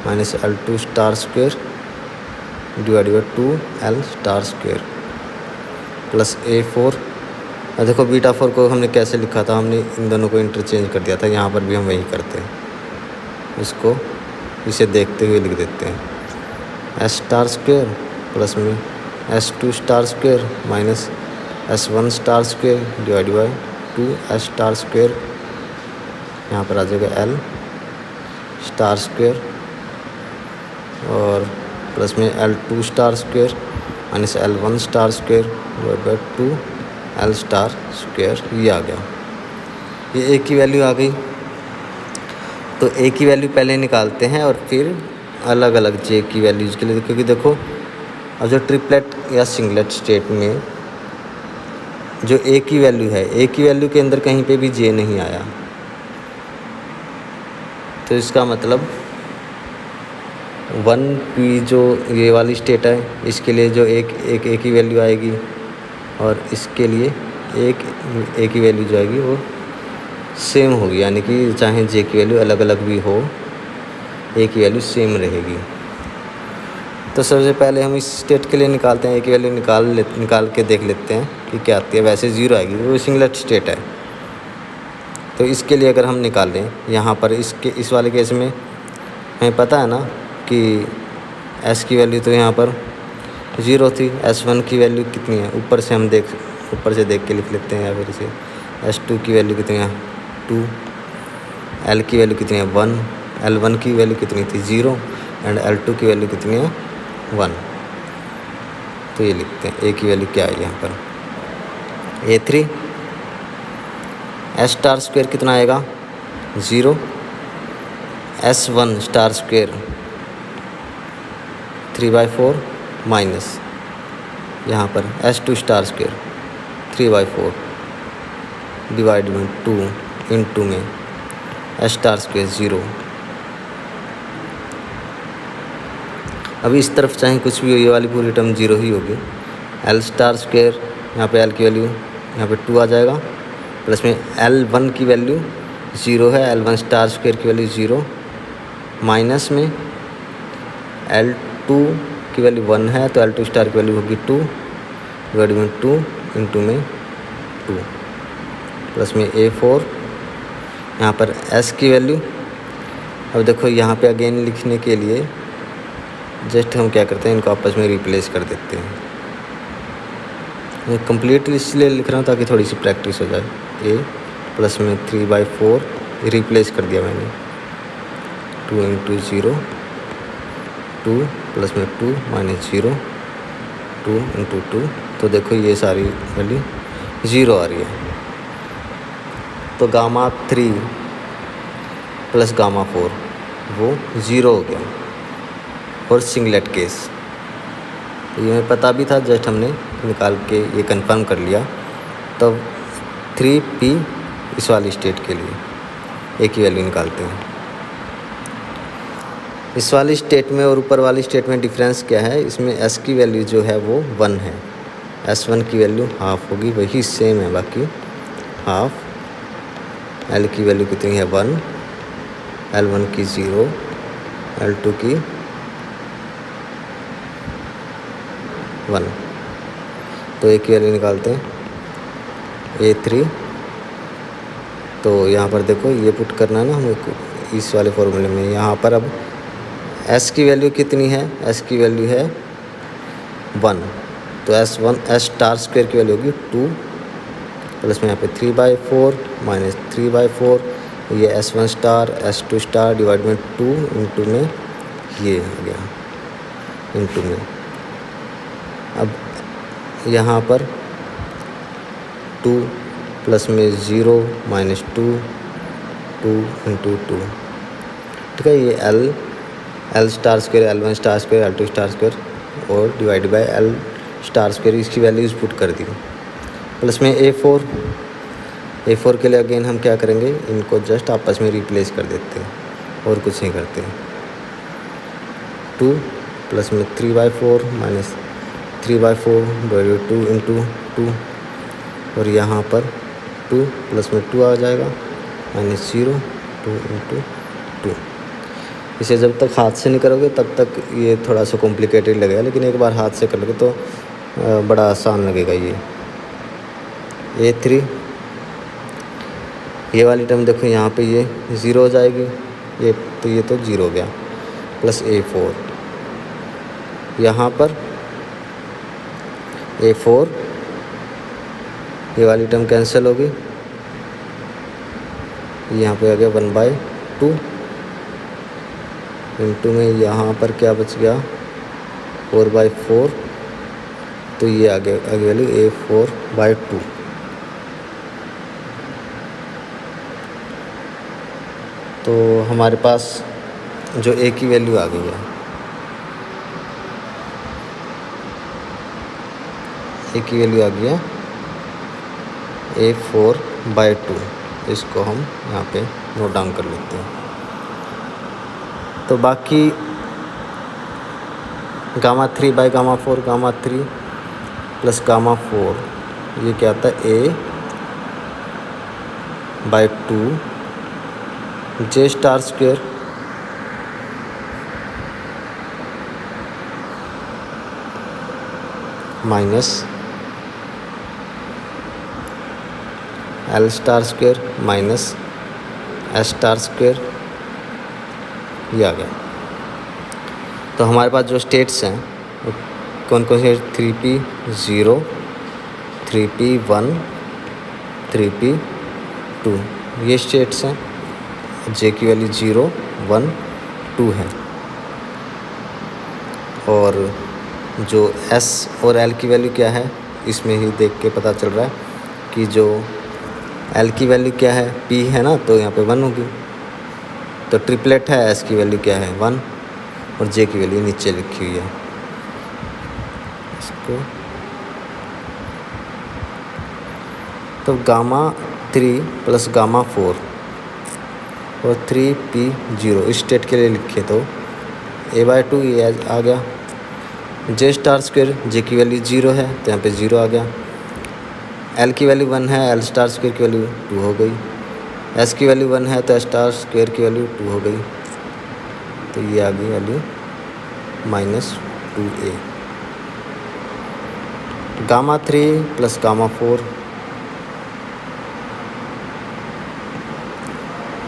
minus L2 star square divided by 2L star square plus A4। और देखो बीटा 4 को हमने कैसे लिखा था? हमने इन दोनों को इंटरचेंज कर दिया था। यहाँ पर भी हम वही करते हैं, इसको इसे देखते हुए लिख देते हैं। S स्टार स्क्वेयर प्लस में S2 star square minus S1 star square divided by 2S star square. यहाँ पर आ जाएगा L स्टार स्क्वेयर और प्लस में L2 star square minus L1 star square divided by 2L star square. ये आ गया। ये ए की वैल्यू आ गई। तो ए की वैल्यू पहले निकालते हैं और फिर अलग अलग जे की वैल्यूज़ के लिए, क्योंकि देखो अब जो ट्रिपलेट या सिंगलेट स्टेट में जो ए की वैल्यू है, ए की वैल्यू के अंदर कहीं पे भी जे नहीं आया, तो इसका मतलब 1p जो ये वाली स्टेट है, इसके लिए जो एक ए की वैल्यू आएगी और इसके लिए एक ए की वैल्यू जो आएगी वो सेम होगी, यानी कि चाहे जे की वैल्यू अलग अलग भी हो, ए की वैल्यू सेम रहेगी। तो सबसे पहले हम इस स्टेट के लिए निकालते हैं, ए की वैल्यू निकाल के देख लेते हैं कि क्या आती है। वैसे 0 आएगी, वो सिंगलेट स्टेट है। तो इसके लिए अगर हम निकालें यहाँ पर इस वाले केस में हमें पता है ना कि S की वैल्यू तो यहाँ पर 0 थी। S1 की वैल्यू कितनी है? ऊपर से देख के लिख लेते हैं, या फिर इसे S2 की वैल्यू कितनी है? 2। L की वैल्यू कितनी है? 1। L1 की वैल्यू कितनी थी? 0 एंड L2 की वैल्यू कितनी है? 1। तो ये लिखते हैं ए की वैल्यू क्या है यहाँ पर? A3 S स्टार स्क्वेयर कितना आएगा? 0। S1 स्टार स्क्वेयर 3/4 माइनस यहाँ पर S2 स्टार स्क्वेयर 3/4 डिवाइड में 2 इंटू में S स्टार स्क्वेयर 0। अभी इस तरफ चाहे कुछ भी हो, ये वाली पूरी टर्म 0 ही होगी। L स्टार स्क्वेयर, यहाँ पे L की वैल्यू यहाँ पे 2 आ जाएगा, प्लस में L1 की वैल्यू 0 है, L1 स्टार स्क्वेयर की वैल्यू 0, माइनस में L2 की वैल्यू 1 है, तो L2 स्टार की वैल्यू होगी 2 डिवाइड में 2 इंटू में 2, प्लस में A4। यहाँ पर S की वैल्यू, अब देखो यहाँ पे अगेन लिखने के लिए जस्ट हम क्या करते हैं, इनको आपस में रिप्लेस कर देते हैं। मैं कंप्लीट इसलिए लिख रहा हूँ ताकि थोड़ी सी प्रैक्टिस हो जाए। A प्लस में 3/4 रिप्लेस कर दिया मैंने, 2 इंटू 0 2 प्लस में 2 माइनस 0 2 इंटू 2। तो देखो ये सारी वैल्यू 0 आ रही है। तो गामा 3 प्लस गामा 4 वो 0 हो गया और सिंगलेट केस। ये हमें पता भी था, जस्ट हमने निकाल के ये कंफर्म कर लिया। तब 3p इस वाली स्टेट के लिए ए की वैल्यू निकालते हैं। इस वाली स्टेट में और ऊपर वाली स्टेट में डिफरेंस क्या है, इसमें एस की वैल्यू जो है वो 1 है, S1 की वैल्यू हाफ होगी, वही सेम है बाकी हाफ। L की वैल्यू कितनी है 1, L1 की 0, L2 की 1। तो A की वैल्यू निकालते हैं, A3। तो यहाँ पर देखो ये पुट करना है ना हमको इस वाले फॉर्मूले में। यहाँ पर अब S की वैल्यू कितनी है, S की वैल्यू है 1, तो S स्टार स्क्वायर की वैल्यू होगी 2 प्लस में यहाँ पे 3/4 माइनस 3/4, ये S1 star S2 star divide में 2 इंटू में ये हो गया इंटू में। अब यहाँ पर 2 प्लस में 0 माइनस 2 इंटू 2, ठीक है। ये L star square L1 star square L2 star square और divide by L star square, इसकी वैल्यूज़ पुट कर दी। प्लस में A4 के लिए अगेन हम क्या करेंगे, इनको जस्ट आपस में रिप्लेस कर देते हैं और कुछ नहीं करते हैं। 2 प्लस में 3/4 माइनस 3/4 डिवाइड 2 इंटू 2, और यहाँ पर 2 प्लस में 2 आ जाएगा माइनस 0 2 इंटू 2। इसे जब तक हाथ से नहीं करोगे तब तक ये थोड़ा सा कॉम्प्लिकेटेड लगेगा, लेकिन एक बार हाथ से कर लोगे तो बड़ा आसान लगेगा। ये A3, ये वाली टर्म देखो यहाँ पे ये 0 हो जाएगी, ये तो 0 हो गया, प्लस A4, यहाँ पर A4 ये वाली टर्म कैंसिल होगी, यहाँ पे आ गया 1/2 इंटू में यहाँ पर क्या बच गया 4/4, तो ये आगे वैल्यू A4/2। तो हमारे पास जो A की वैल्यू आ गई है, A की वैल्यू आ गई है A4/2। इसको हम यहाँ पे नोट डाउन कर लेते हैं। तो बाकी Γ3/Γ4 Γ3 प्लस Γ4 ये क्या आता है A/2 J star square minus L star square minus S star square, ये आ गया। तो हमारे पास जो स्टेट्स हैं वो कौन कौन से, 3p0 3p1 3p2 ये स्टेट्स हैं। J की वैल्यू 0 1 2 है, और जो S और L की वैल्यू क्या है इसमें ही देख के पता चल रहा है कि जो L की वैल्यू क्या है, P है ना, तो यहाँ पे 1 होगी। तो ट्रिपलेट है, S की वैल्यू क्या है 1, और J की वैल्यू नीचे लिखी हुई है। इसको तो Γ3 प्लस Γ4 और 3p0 इस स्टेट के लिए लिखे तो A/2 ये आ गया। J स्टार स्क्वायर J की वैल्यू 0 है तो यहाँ पे 0 आ गया। L की वैल्यू 1 है, L स्टार स्क्वायर की वैल्यू 2 हो गई। S की वैल्यू 1 है तो S स्टार स्क्वायर की वैल्यू 2 हो गई, तो ये आ गई वैल्यू -2a। Γ3 प्लस Γ4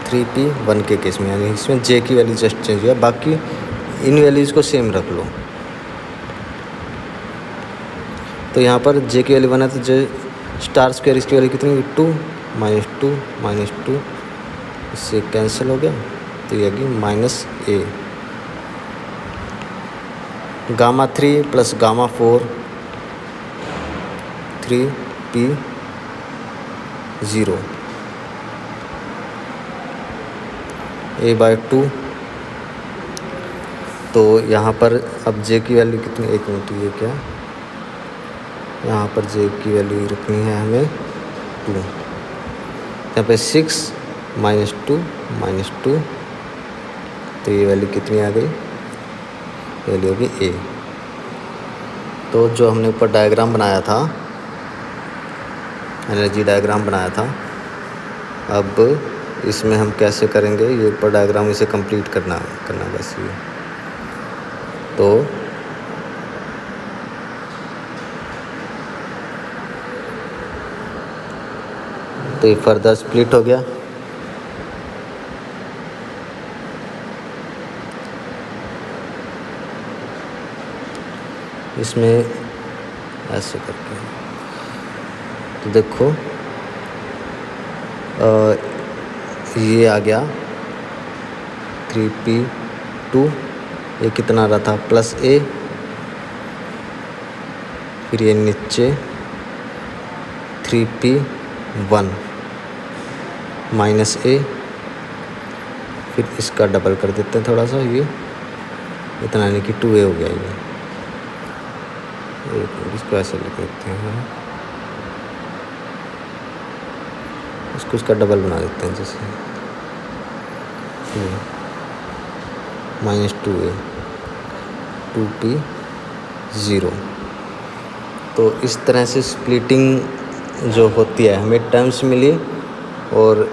3p1 के केस में, यानी इसमें J की वैल्यू जस्ट चेंज हुआ, बाकी इन वैल्यूज़ को सेम रख लो। तो यहाँ पर J की वैल्यू 1 है तो J स्टार स्क्वायर इसकी वैल्यू कितनी, 2 -2 इससे कैंसिल हो गया, तो ये आ गई -a। Γ3 plus Γ4 3p0 A/2। तो यहाँ पर अब J की वैल्यू कितनी, 1 मिनट, ये क्या, यहाँ पर J की वैल्यू रखनी है हमें 2, यहाँ पे 6 -2 तो ये वैल्यू कितनी आ गई, वैल्यू होगी ए। तो जो हमने ऊपर डायग्राम बनाया था, एनर्जी डायग्राम बनाया था, अब इसमें हम कैसे करेंगे, ये ऊपर डायग्राम इसे कंप्लीट करना बस ये। तो ये फर्दर स्प्लिट हो गया। इसमें ऐसे करके तो देखो ये आ गया 3p2, ये कितना रहा था प्लस ए, फिर ये नीचे 3p1 माइनस ए, फिर इसका डबल कर देते हैं थोड़ा सा, ये इतना यानी कि 2a हो गया। ये इसको ऐसे लिख देते हैं, इसको इसका डबल बना देते हैं, जैसे माइनस 2a 2p0। तो इस तरह से स्प्लिटिंग जो होती है हमें टर्म्स मिली, और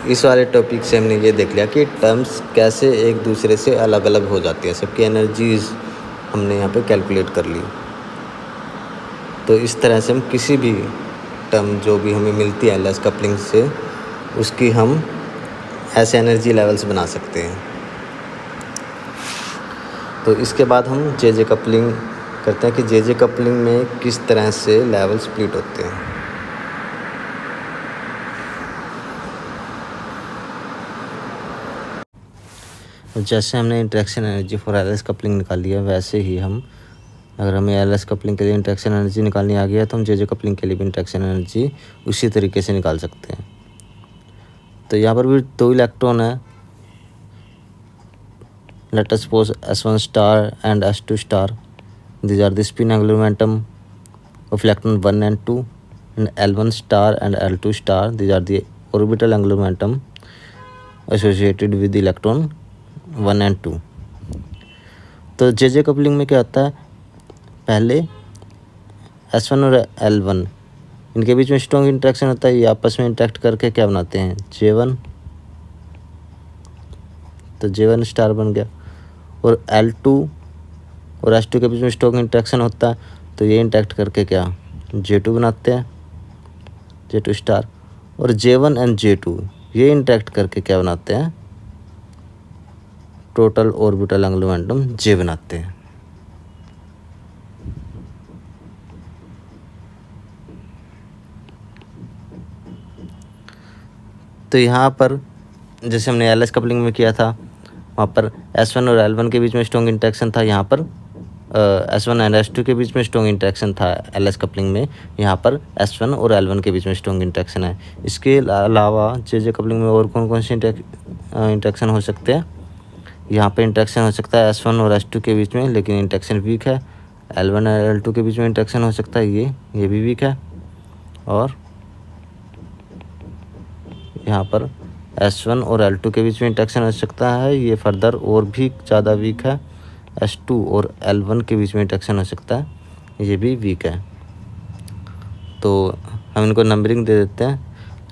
इस वाले टॉपिक से हमने ये देख लिया कि टर्म्स कैसे एक दूसरे से अलग अलग हो जाती है, सबकी एनर्जीज़ हमने यहाँ पे कैलकुलेट कर ली। तो इस तरह से हम किसी भी टर्म जो भी हमें मिलती है लेस कपलिंग से, उसकी हम ऐसे एनर्जी लेवल्स बना सकते हैं। तो इसके बाद हम जे कपलिंग करते हैं कि जे कपलिंग में किस तरह से लेवल स्प्लिट होते हैं। जैसे हमने interaction energy for L S coupling निकाली है, वैसे ही हम अगर हमें एल एस कपलिंग के लिए इंटरेक्शन एनर्जी निकालनी आ गई है, तो हम जे कपलिंग के लिए भी इंटरेक्शन एनर्जी उसी तरीके से निकाल सकते हैं। तो यहाँ पर भी 2 इलेक्ट्रॉन है, let us suppose S1 star and S2 star. These are the spin angular momentum of electron 1 and 2, and L1 star and L2 star. These are the orbital angular momentum associated with the electron 1 and 2. तो जे कपलिंग में क्या होता है, पहले S1 और L1 इनके बीच में स्ट्रॉन्ग इंटरेक्शन होता है, ये आपस में इंटरेक्ट करके क्या बनाते हैं, J1। तो J1 स्टार बन गया। और L2 और S2 के बीच में स्ट्रॉन्ग इंटरेक्शन होता है, तो ये इंटरेक्ट करके क्या J2 बनाते हैं, J2 स्टार। और J1 एंड J2 ये इंटरेक्ट करके क्या बनाते हैं, total orbital angular momentum J बनाते हैं। तो यहाँ पर जैसे हमने एल एस कपलिंग में किया था, वहाँ पर S1 और L1 के बीच में स्ट्रॉन्ग इंटरेक्शन था, यहाँ पर S1 एंड S2 के बीच में स्ट्रॉन्ग इंटरेक्शन था एल एस कपलिंग में, यहाँ पर S1 और L1 के बीच में स्ट्रॉन्ग इंटरेक्शन है। इसके अलावा जे कपलिंग में और कौन कौन से इंटरेक्शन हो सकते हैं, यहाँ पे इंटरेक्शन हो सकता है S1 और S2 के बीच में, लेकिन इंटरेक्शन वीक है। L1 और L2 के बीच में इंटरेक्शन हो सकता है, ये भी वीक है। और यहाँ पर S1 और L2 के बीच में इंटरेक्शन हो सकता है, ये फर्दर और भी ज़्यादा वीक है। S2 और L1 के बीच में इंटरेक्शन हो सकता है, ये भी वीक है। तो हम इनको नंबरिंग दे देते हैं।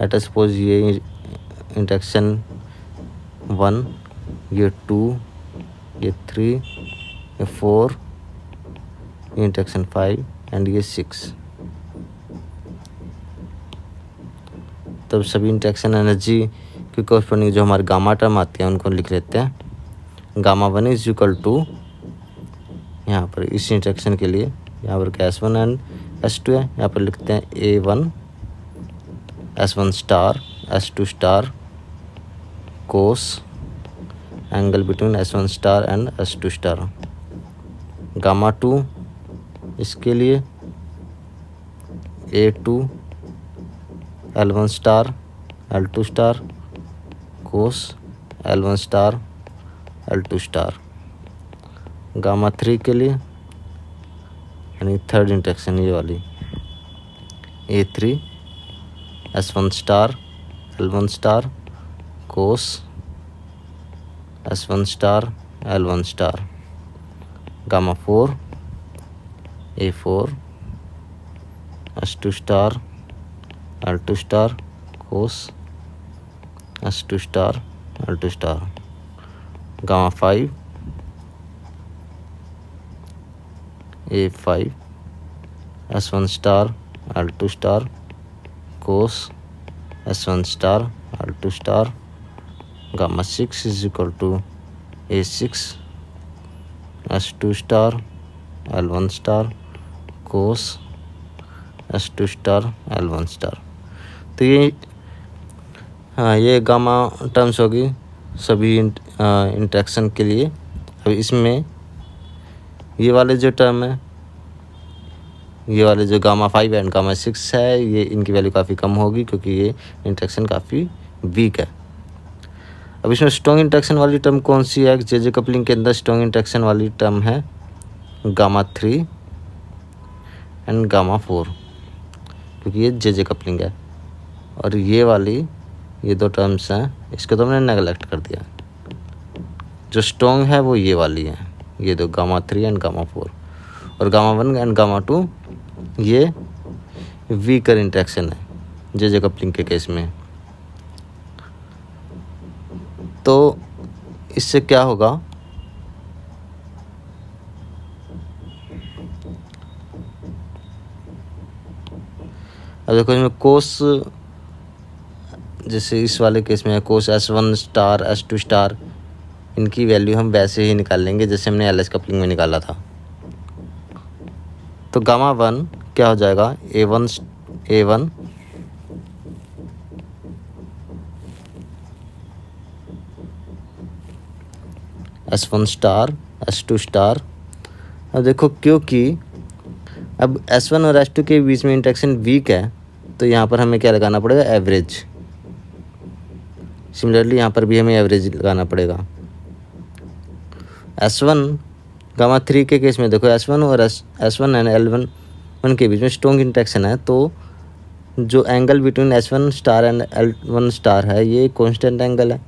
लेट अस सपोज ये इंटरेक्शन 1, ये 2, ये 3, ये 4, ये इंटरेक्शन 5 एंड ये 6। तब सभी इंटरेक्शन एनर्जी की कॉरस्पॉन्डिंग जो हमारे गामा टर्म आती है उनको लिख लेते हैं। गामा 1 इज इक्वल टू, यहाँ पर इस इंटरेक्शन के लिए यहाँ पर क्या S1 एंड S2 है, यहाँ पर लिखते हैं A1 S1 star S2 star cos angle between S1 star and S2 star. Gamma 2 इसके लिए A2 L1 star L2 star cos L1 star L2 star. Gamma 3 के लिए यानी थर्ड इंटरेक्शन ये वाली A3 S1 star L1 star cos S1 star L1 star, gamma 4 A4 S2 star L2 star cos S2 star L2 star, gamma 5 A5 S1 star L2 star cos S1 star L2 star, gamma 6 is equal to A6 S2 star L1 star cos S2 star L1 star. तो ये ये गामा टर्म्स होगी सभी इंटरेक्शन के लिए। अब इसमें ये वाले जो टर्म है, ये वाले जो गामा 5 एंड गामा 6 है, ये इनकी वैल्यू काफ़ी कम होगी क्योंकि ये इंटरेक्शन काफ़ी वीक है। अब इसमें स्ट्रॉन्ग इंटरेक्शन वाली टर्म कौन सी है? जे कपलिंग के अंदर स्ट्रॉन्ग इंटरेक्शन वाली टर्म है गामा 3 एंड गामा 4, क्योंकि ये जे कपलिंग है। और ये वाली ये दो टर्म्स हैं, इसको तो हमने नेगलेक्ट कर दिया। जो स्ट्रॉन्ग है वो ये वाली है, ये दो गामा 3 एंड गामा 4, और गामा 1 एंड गामा 2 ये वीकर इंटरेक्शन है जे कपलिंग के केस में। तो इससे क्या होगा, अब देखो इसमें कोस, जैसे इस वाले केस में है कोस S1 स्टार S2 स्टार, इनकी वैल्यू हम वैसे ही निकाल लेंगे जैसे हमने LH कपलिंग में निकाला था। तो गामा 1 क्या हो जाएगा, A1 S1 star S2 star. अब देखो क्योंकि अब S1 और S2 के बीच में इंटरेक्शन वीक है, तो यहाँ पर हमें क्या लगाना पड़ेगा, एवरेज। सिमिलरली यहाँ पर भी हमें एवरेज लगाना पड़ेगा। S1 गामा 3 के केस में देखो S1 और S1 एंड L1 के बीच में स्ट्रॉन्ग इंटरेक्शन है, तो जो angle between S1 star and L1 star है ये कांस्टेंट एंगल है।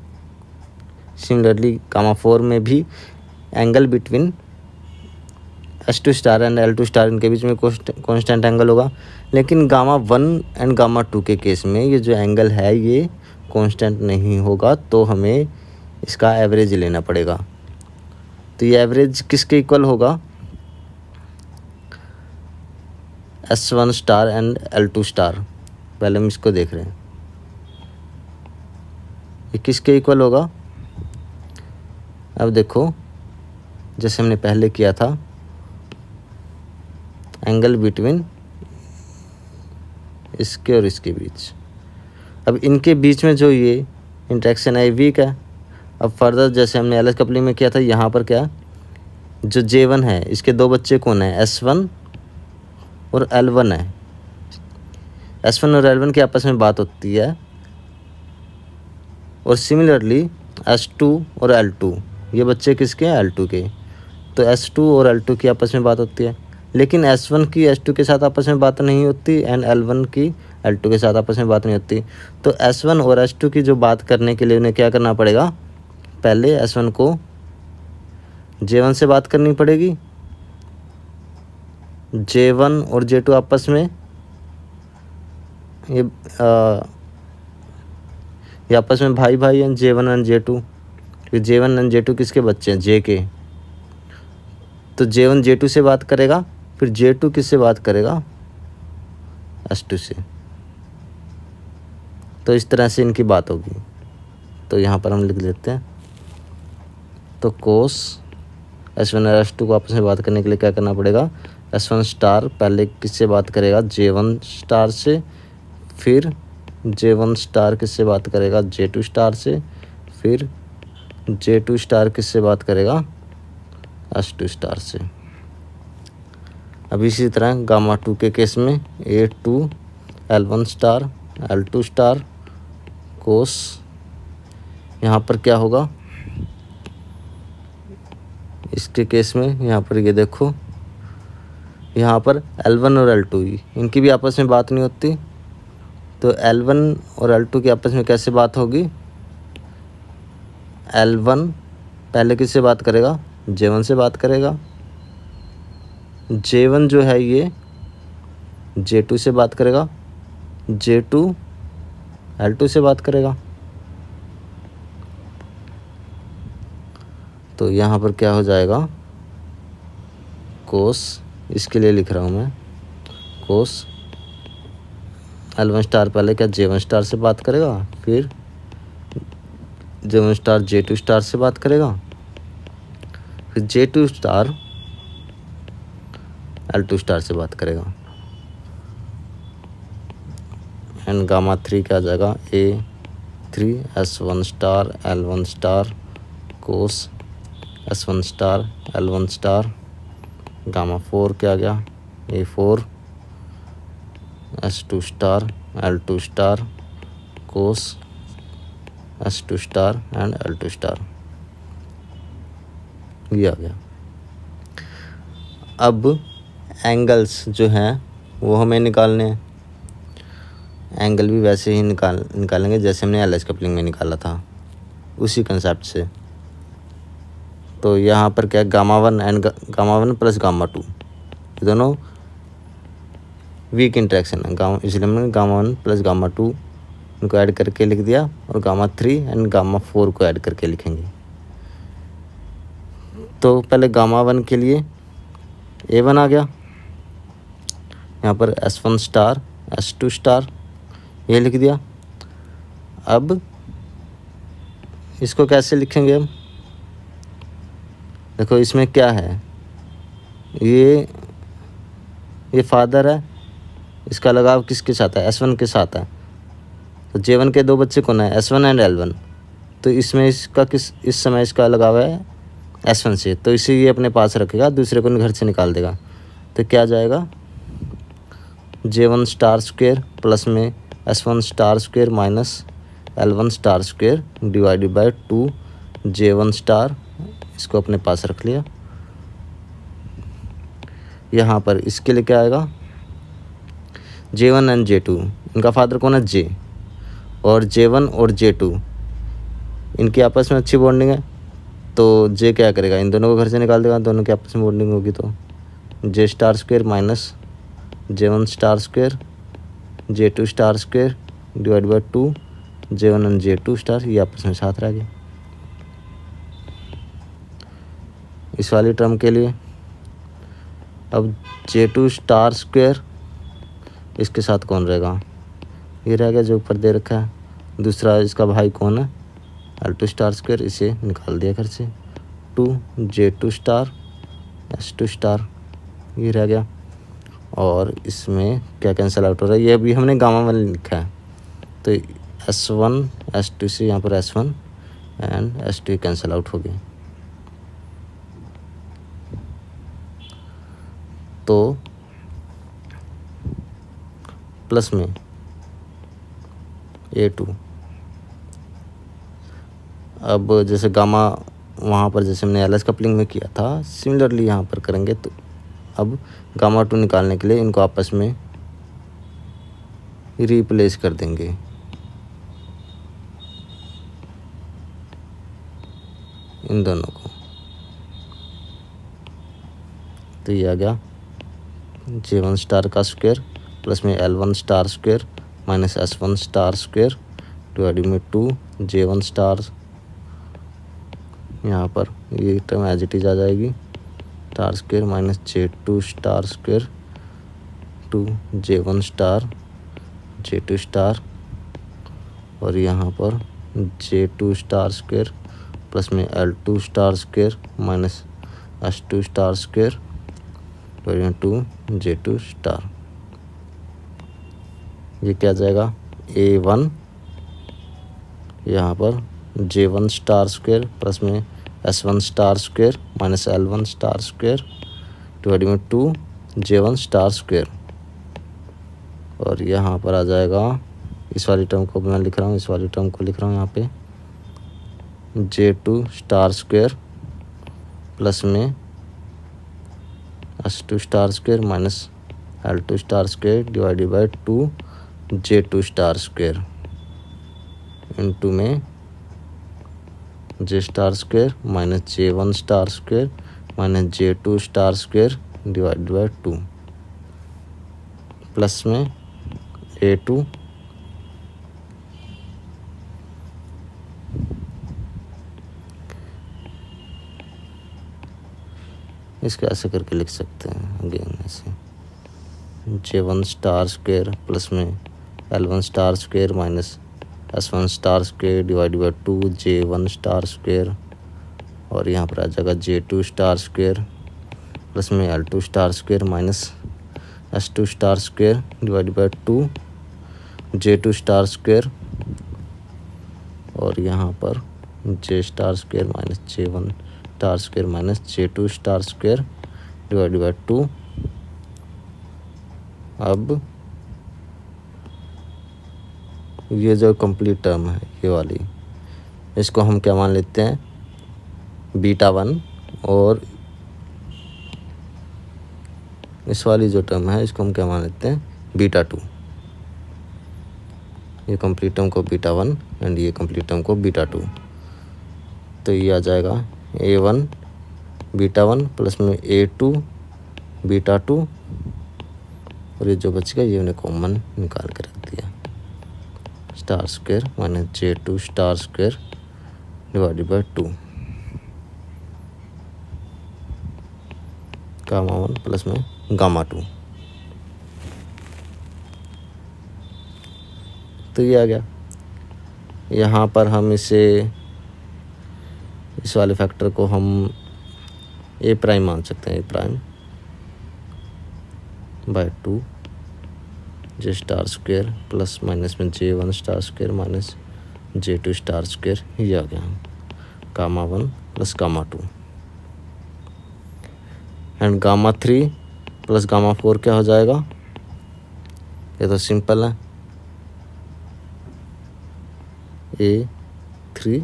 सिमिलरली गामा 4 में भी angle between S2 star and L2 star इनके बीच में कांस्टेंट एंगल होगा। लेकिन गामा 1 एंड गामा 2 के केस में ये जो एंगल है ये कांस्टेंट नहीं होगा, तो हमें इसका एवरेज लेना पड़ेगा। तो ये एवरेज किसके इक्वल होगा, S1 star and L2 star. पहले हम इसको देख रहे हैं, ये किसके इक्वल होगा। अब देखो जैसे हमने पहले किया था, एंगल बिटवीन इसके और इसके बीच, अब इनके बीच में जो ये इंटरेक्शन है वीक है। अब फर्दर जैसे हमने LH कपलिंग में किया था, यहाँ पर क्या, जो J1 है इसके दो बच्चे कौन है, S1 और L1 है। S1 और L1 की आपस में बात होती है, और सिमिलरली S2 और L2 ये बच्चे किसके हैं, L2 के। तो S2 और L2 की आपस में बात होती है, लेकिन S1 की S2 के साथ आपस में बात नहीं होती एंड L1 की L2 के साथ आपस में बात नहीं होती। तो S1 और S2 की जो बात करने के लिए उन्हें क्या करना पड़ेगा, पहले S1 को J1 से बात करनी पड़ेगी। J1 और J2 आपस में ये आपस में भाई भाई हैं, J1 एंड J2। फिर J1 एंड J2 किसके बच्चे हैं, J के। तो J1 J2 से बात करेगा, फिर J2 किससे बात करेगा, S2 से। तो इस तरह से इनकी बात होगी। तो यहाँ पर हम लिख देते हैं, तो कोस S1 और S2 को आपस में बात करने के लिए क्या करना पड़ेगा, S1 स्टार पहले किससे बात करेगा, J1 स्टार से, फिर J1 स्टार किससे बात करेगा, J2 स्टार से, फिर J2 स्टार किससे बात करेगा, S2 स्टार से। अब इसी तरह गामा 2 के केस में A2 L1 star L2 star कोस, यहाँ पर क्या होगा, इसके केस में यहाँ पर ये देखो, यहाँ पर L1 और L2 इनकी भी आपस में बात नहीं होती। तो L1 और L2 की आपस में कैसे बात होगी, L1 पहले किससे बात करेगा, J1 से बात करेगा। J1 जो है ये J2 से बात करेगा, J2 L2 से बात करेगा। तो यहाँ पर क्या हो जाएगा, कोस, इसके लिए लिख रहा हूँ मैं, कोस L1 स्टार पहले क्या J1 स्टार से बात करेगा, फिर J1 स्टार J2 स्टार से बात करेगा, फिर J2 स्टार L2 स्टार से बात करेगा। एंड गामा 3 क्या आ जाएगा, A3 S1 star L1 star cos S1 star L1 star. Gamma 4 क्या आ गया, A4 S2 star L2 star cos S2 star and L2 star, ये आ गया। अब एंगल्स जो हैं वो हमें निकालने हैं। एंगल भी वैसे ही निकालेंगे जैसे हमने LH कपलिंग में निकाला था, उसी कंसेप्ट से। तो यहाँ पर क्या, gamma 1 and gamma 1 plus gamma 2, ये दोनों वीक इंटरेक्शन है, इसलिए हमने गामा 1 प्लस गामा 2 इनको ऐड करके लिख दिया, और गामा 3 एंड गामा 4 को ऐड करके लिखेंगे। तो पहले गामा 1 के लिए A1 आ गया, यहाँ पर S1 स्टार S2 स्टार ये लिख दिया। अब इसको कैसे लिखेंगे हम, देखो इसमें क्या है, ये फादर है, इसका लगाव किसके साथ है, S1 के साथ है। तो J1 के 2 बच्चे कौन है, S1 एंड L1। तो इसमें इसका इस समय इसका लगाव है S1 से, तो इसे ये अपने पास रखेगा, दूसरे को घर से निकाल देगा। तो क्या जाएगा, J1 स्टार स्क्वेयर प्लस में S1 star square minus L1 star square divided by 2 J1 star, इसको अपने पास रख लिया। यहाँ पर इसके लिए क्या आएगा, J1 एंड J2, इनका फादर कौन है J, और J1 और J2 इनकी आपस में अच्छी बॉन्डिंग है, तो J क्या करेगा, इन दोनों को घर से निकाल देगा, दोनों की आपस में बॉन्डिंग होगी। तो J star square minus J1 star square J2 star square divide by 2 J1 and J2 star, ये आपस में साथ रह गए। इस वाली टर्म के लिए अब J2 स्टार स्क्वेयर, इसके साथ कौन रहेगा, ये रह गया जो ऊपर दे रखा है। दूसरा इसका भाई कौन है, L2 स्टार स्क्वेयर, इसे निकाल दिया घर से। 2 J2 स्टार S2 स्टार, ये रह गया। और इसमें क्या कैंसिल आउट हो रहा है, ये अभी हमने गामा 1 लिखा है, तो S1 S2 से यहाँ पर S1 and S2 cancel out हो गए। तो प्लस में A2, अब जैसे गामा वहाँ पर जैसे हमने LH कपलिंग में किया था, सिमिलरली यहाँ पर करेंगे। तो अब गामा 2 निकालने के लिए इनको आपस में रिप्लेस कर देंगे। इन दोनों को, तो ये आ गया J1 स्टार का स्क्वायर प्लस में L1 star square minus S1 star square divide में 2 J1 स्टार, यहाँ पर ये टर्म एज इट इज आ जाएगी, star square minus J2 star square 2 J1 star J2 star, और यहाँ पर J2 स्टार स्क्वायर प्लस में L2 star square minus S2 star square 2 J2 star. ये क्या जाएगा, A1 यहाँ पर J1 स्टार स्क्वायर प्लस में S1 star square minus L1 star square divide में 2 J1 स्टार स्क्वायर, और यहाँ पर आ जाएगा, इस वाली टर्म को मैं लिख रहा हूँ, इस वाली टर्म को लिख रहा हूँ यहाँ पे J2 स्टार स्क्वायर प्लस में S2 star square minus L2 star square divided by 2 J2 star square into में J star square minus J1 star square minus J2 star square divide by 2 plus में A2 इसको ऐसे करके लिख सकते हैं अगेन ऐसे J1 स्टार स्क्वायर प्लस में L1 star square minus S1 star square divide by 2 J1 star square और यहाँ पर आ जाएगा J2 स्टार स्क्वायर प्लस में L2 star square minus S2 star square divide by 2 J2 star square और यहाँ पर J star square minus J1 star square minus J2 star square divide by 2। अब ये जो कंप्लीट टर्म है ये वाली, इसको हम क्या मान लेते हैं β1 और इस वाली जो टर्म है इसको हम क्या मान लेते हैं β2। ये कंप्लीट टर्म को β1 एंड ये कंप्लीट टर्म को β2। तो ये आ जाएगा A1 β1 प्लस में A2 β2 और ये जो बच गया ये उन्हें कॉमन निकाल के रख दिया star square minus J2 star square divided by 2 gamma 1 plus में गामा 2। तो ये आ गया। यहाँ पर हम इसे इस वाले फैक्टर को हम ए प्राइम मान सकते हैं, A prime by 2 J star square plus minus में J1 star square minus J2 star square ये आ गया gamma 1 plus gamma 2 and gamma 3 plus gamma 4 क्या हो जाएगा, ये तो सिंपल है A3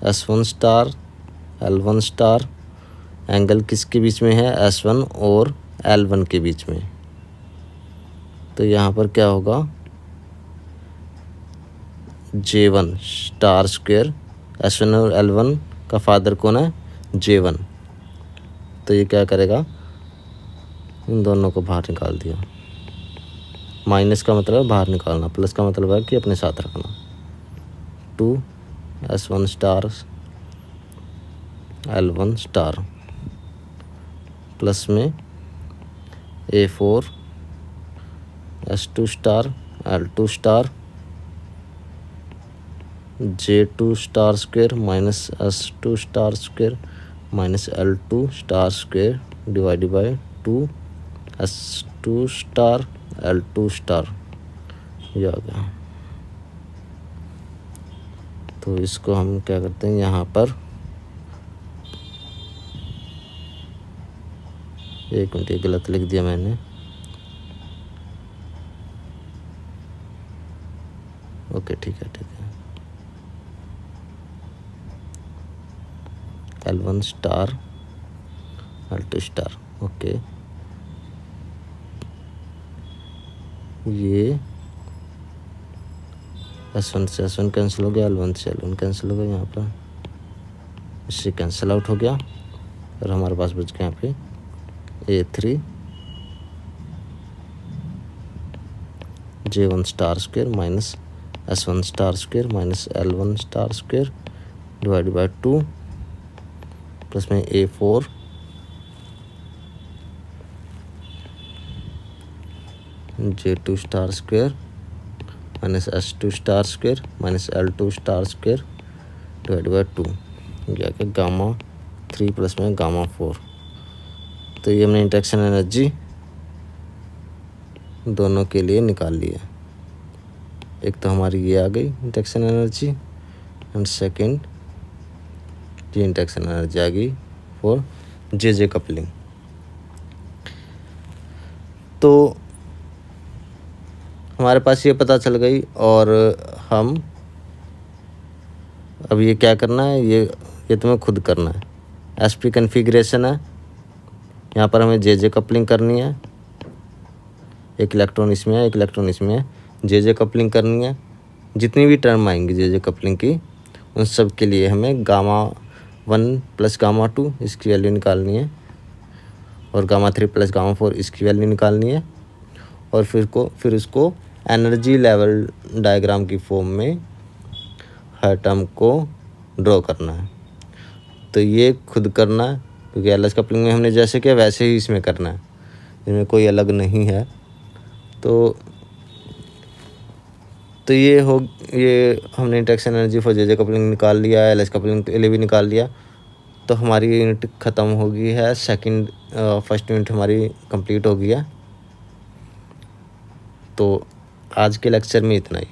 S1 star L1 star angle किसके बीच में है S1 और L1 के बीच में। तो यहाँ पर क्या होगा J1 स्टार स्क्वायर S1 और L1 का फादर कौन है J1। तो ये क्या करेगा इन दोनों को बाहर निकाल दिया। माइनस का मतलब है बाहर निकालना, प्लस का मतलब है कि अपने साथ रखना। 2 S1 star L1 star plus में A4 S2 star L2 star J2 star square minus S2 star square minus L2 star square divided by 2 S2 star L2 star ये आ गया। तो इसको हम क्या करते हैं यहाँ पर एक मिनट, ये गलत लिख दिया मैंने। ओके ठीक है L1 star L2 star okay. ये S1 से S1 कैंसिल हो गया, L1 से L1 कैंसिल हो गया, यहाँ पर इससे कैंसिल आउट हो गया और हमारे पास बच गया यहाँ पे A3 J1 star square minus S1 star square minus L1 star square divide by 2 plus में A4 J2 star square minus S2 star square minus L2 star square divide by 2 क्या क्या गामा 3 प्लस में गामा 4। तो ये हमने इंटरेक्शन एनर्जी दोनों के लिए निकाल लिया। एक तो हमारी ये आ गई इंटरेक्शन एनर्जी एंड सेकंड ये इंटरेक्शन एनर्जी आ गई फॉर जे कपलिंग। तो हमारे पास ये पता चल गई और हम अब ये क्या करना है, ये तुम्हें खुद करना है। SP कन्फिग्रेशन है, यहाँ पर हमें जे कपलिंग करनी है। एक इलेक्ट्रॉन इसमें है, एक इलेक्ट्रॉन इसमें है। जे कपलिंग करनी है। जितनी भी टर्म आएंगी जे कपलिंग की उन सब के लिए हमें गामा 1 प्लस गामा 2 इसकी वैल्यू निकालनी है और गामा 3 प्लस गामा 4 इसकी वैल्यू निकालनी है और फिर उसको एनर्जी लेवल डायग्राम की फॉर्म में हर टर्म को ड्रॉ करना है। तो ये खुद करना है क्योंकि एल एस कपलिंग में हमने जैसे किया वैसे ही इसमें करना है, इसमें कोई अलग नहीं है। तो ये हमने interaction energy for J coupling निकाल लिया, एल एस कपलिंग के लिए भी निकाल लिया। तो हमारी यूनिट ख़त्म हो गई है, फर्स्ट यूनिट हमारी कंप्लीट हो गई है। तो आज के लेक्चर में इतना ही।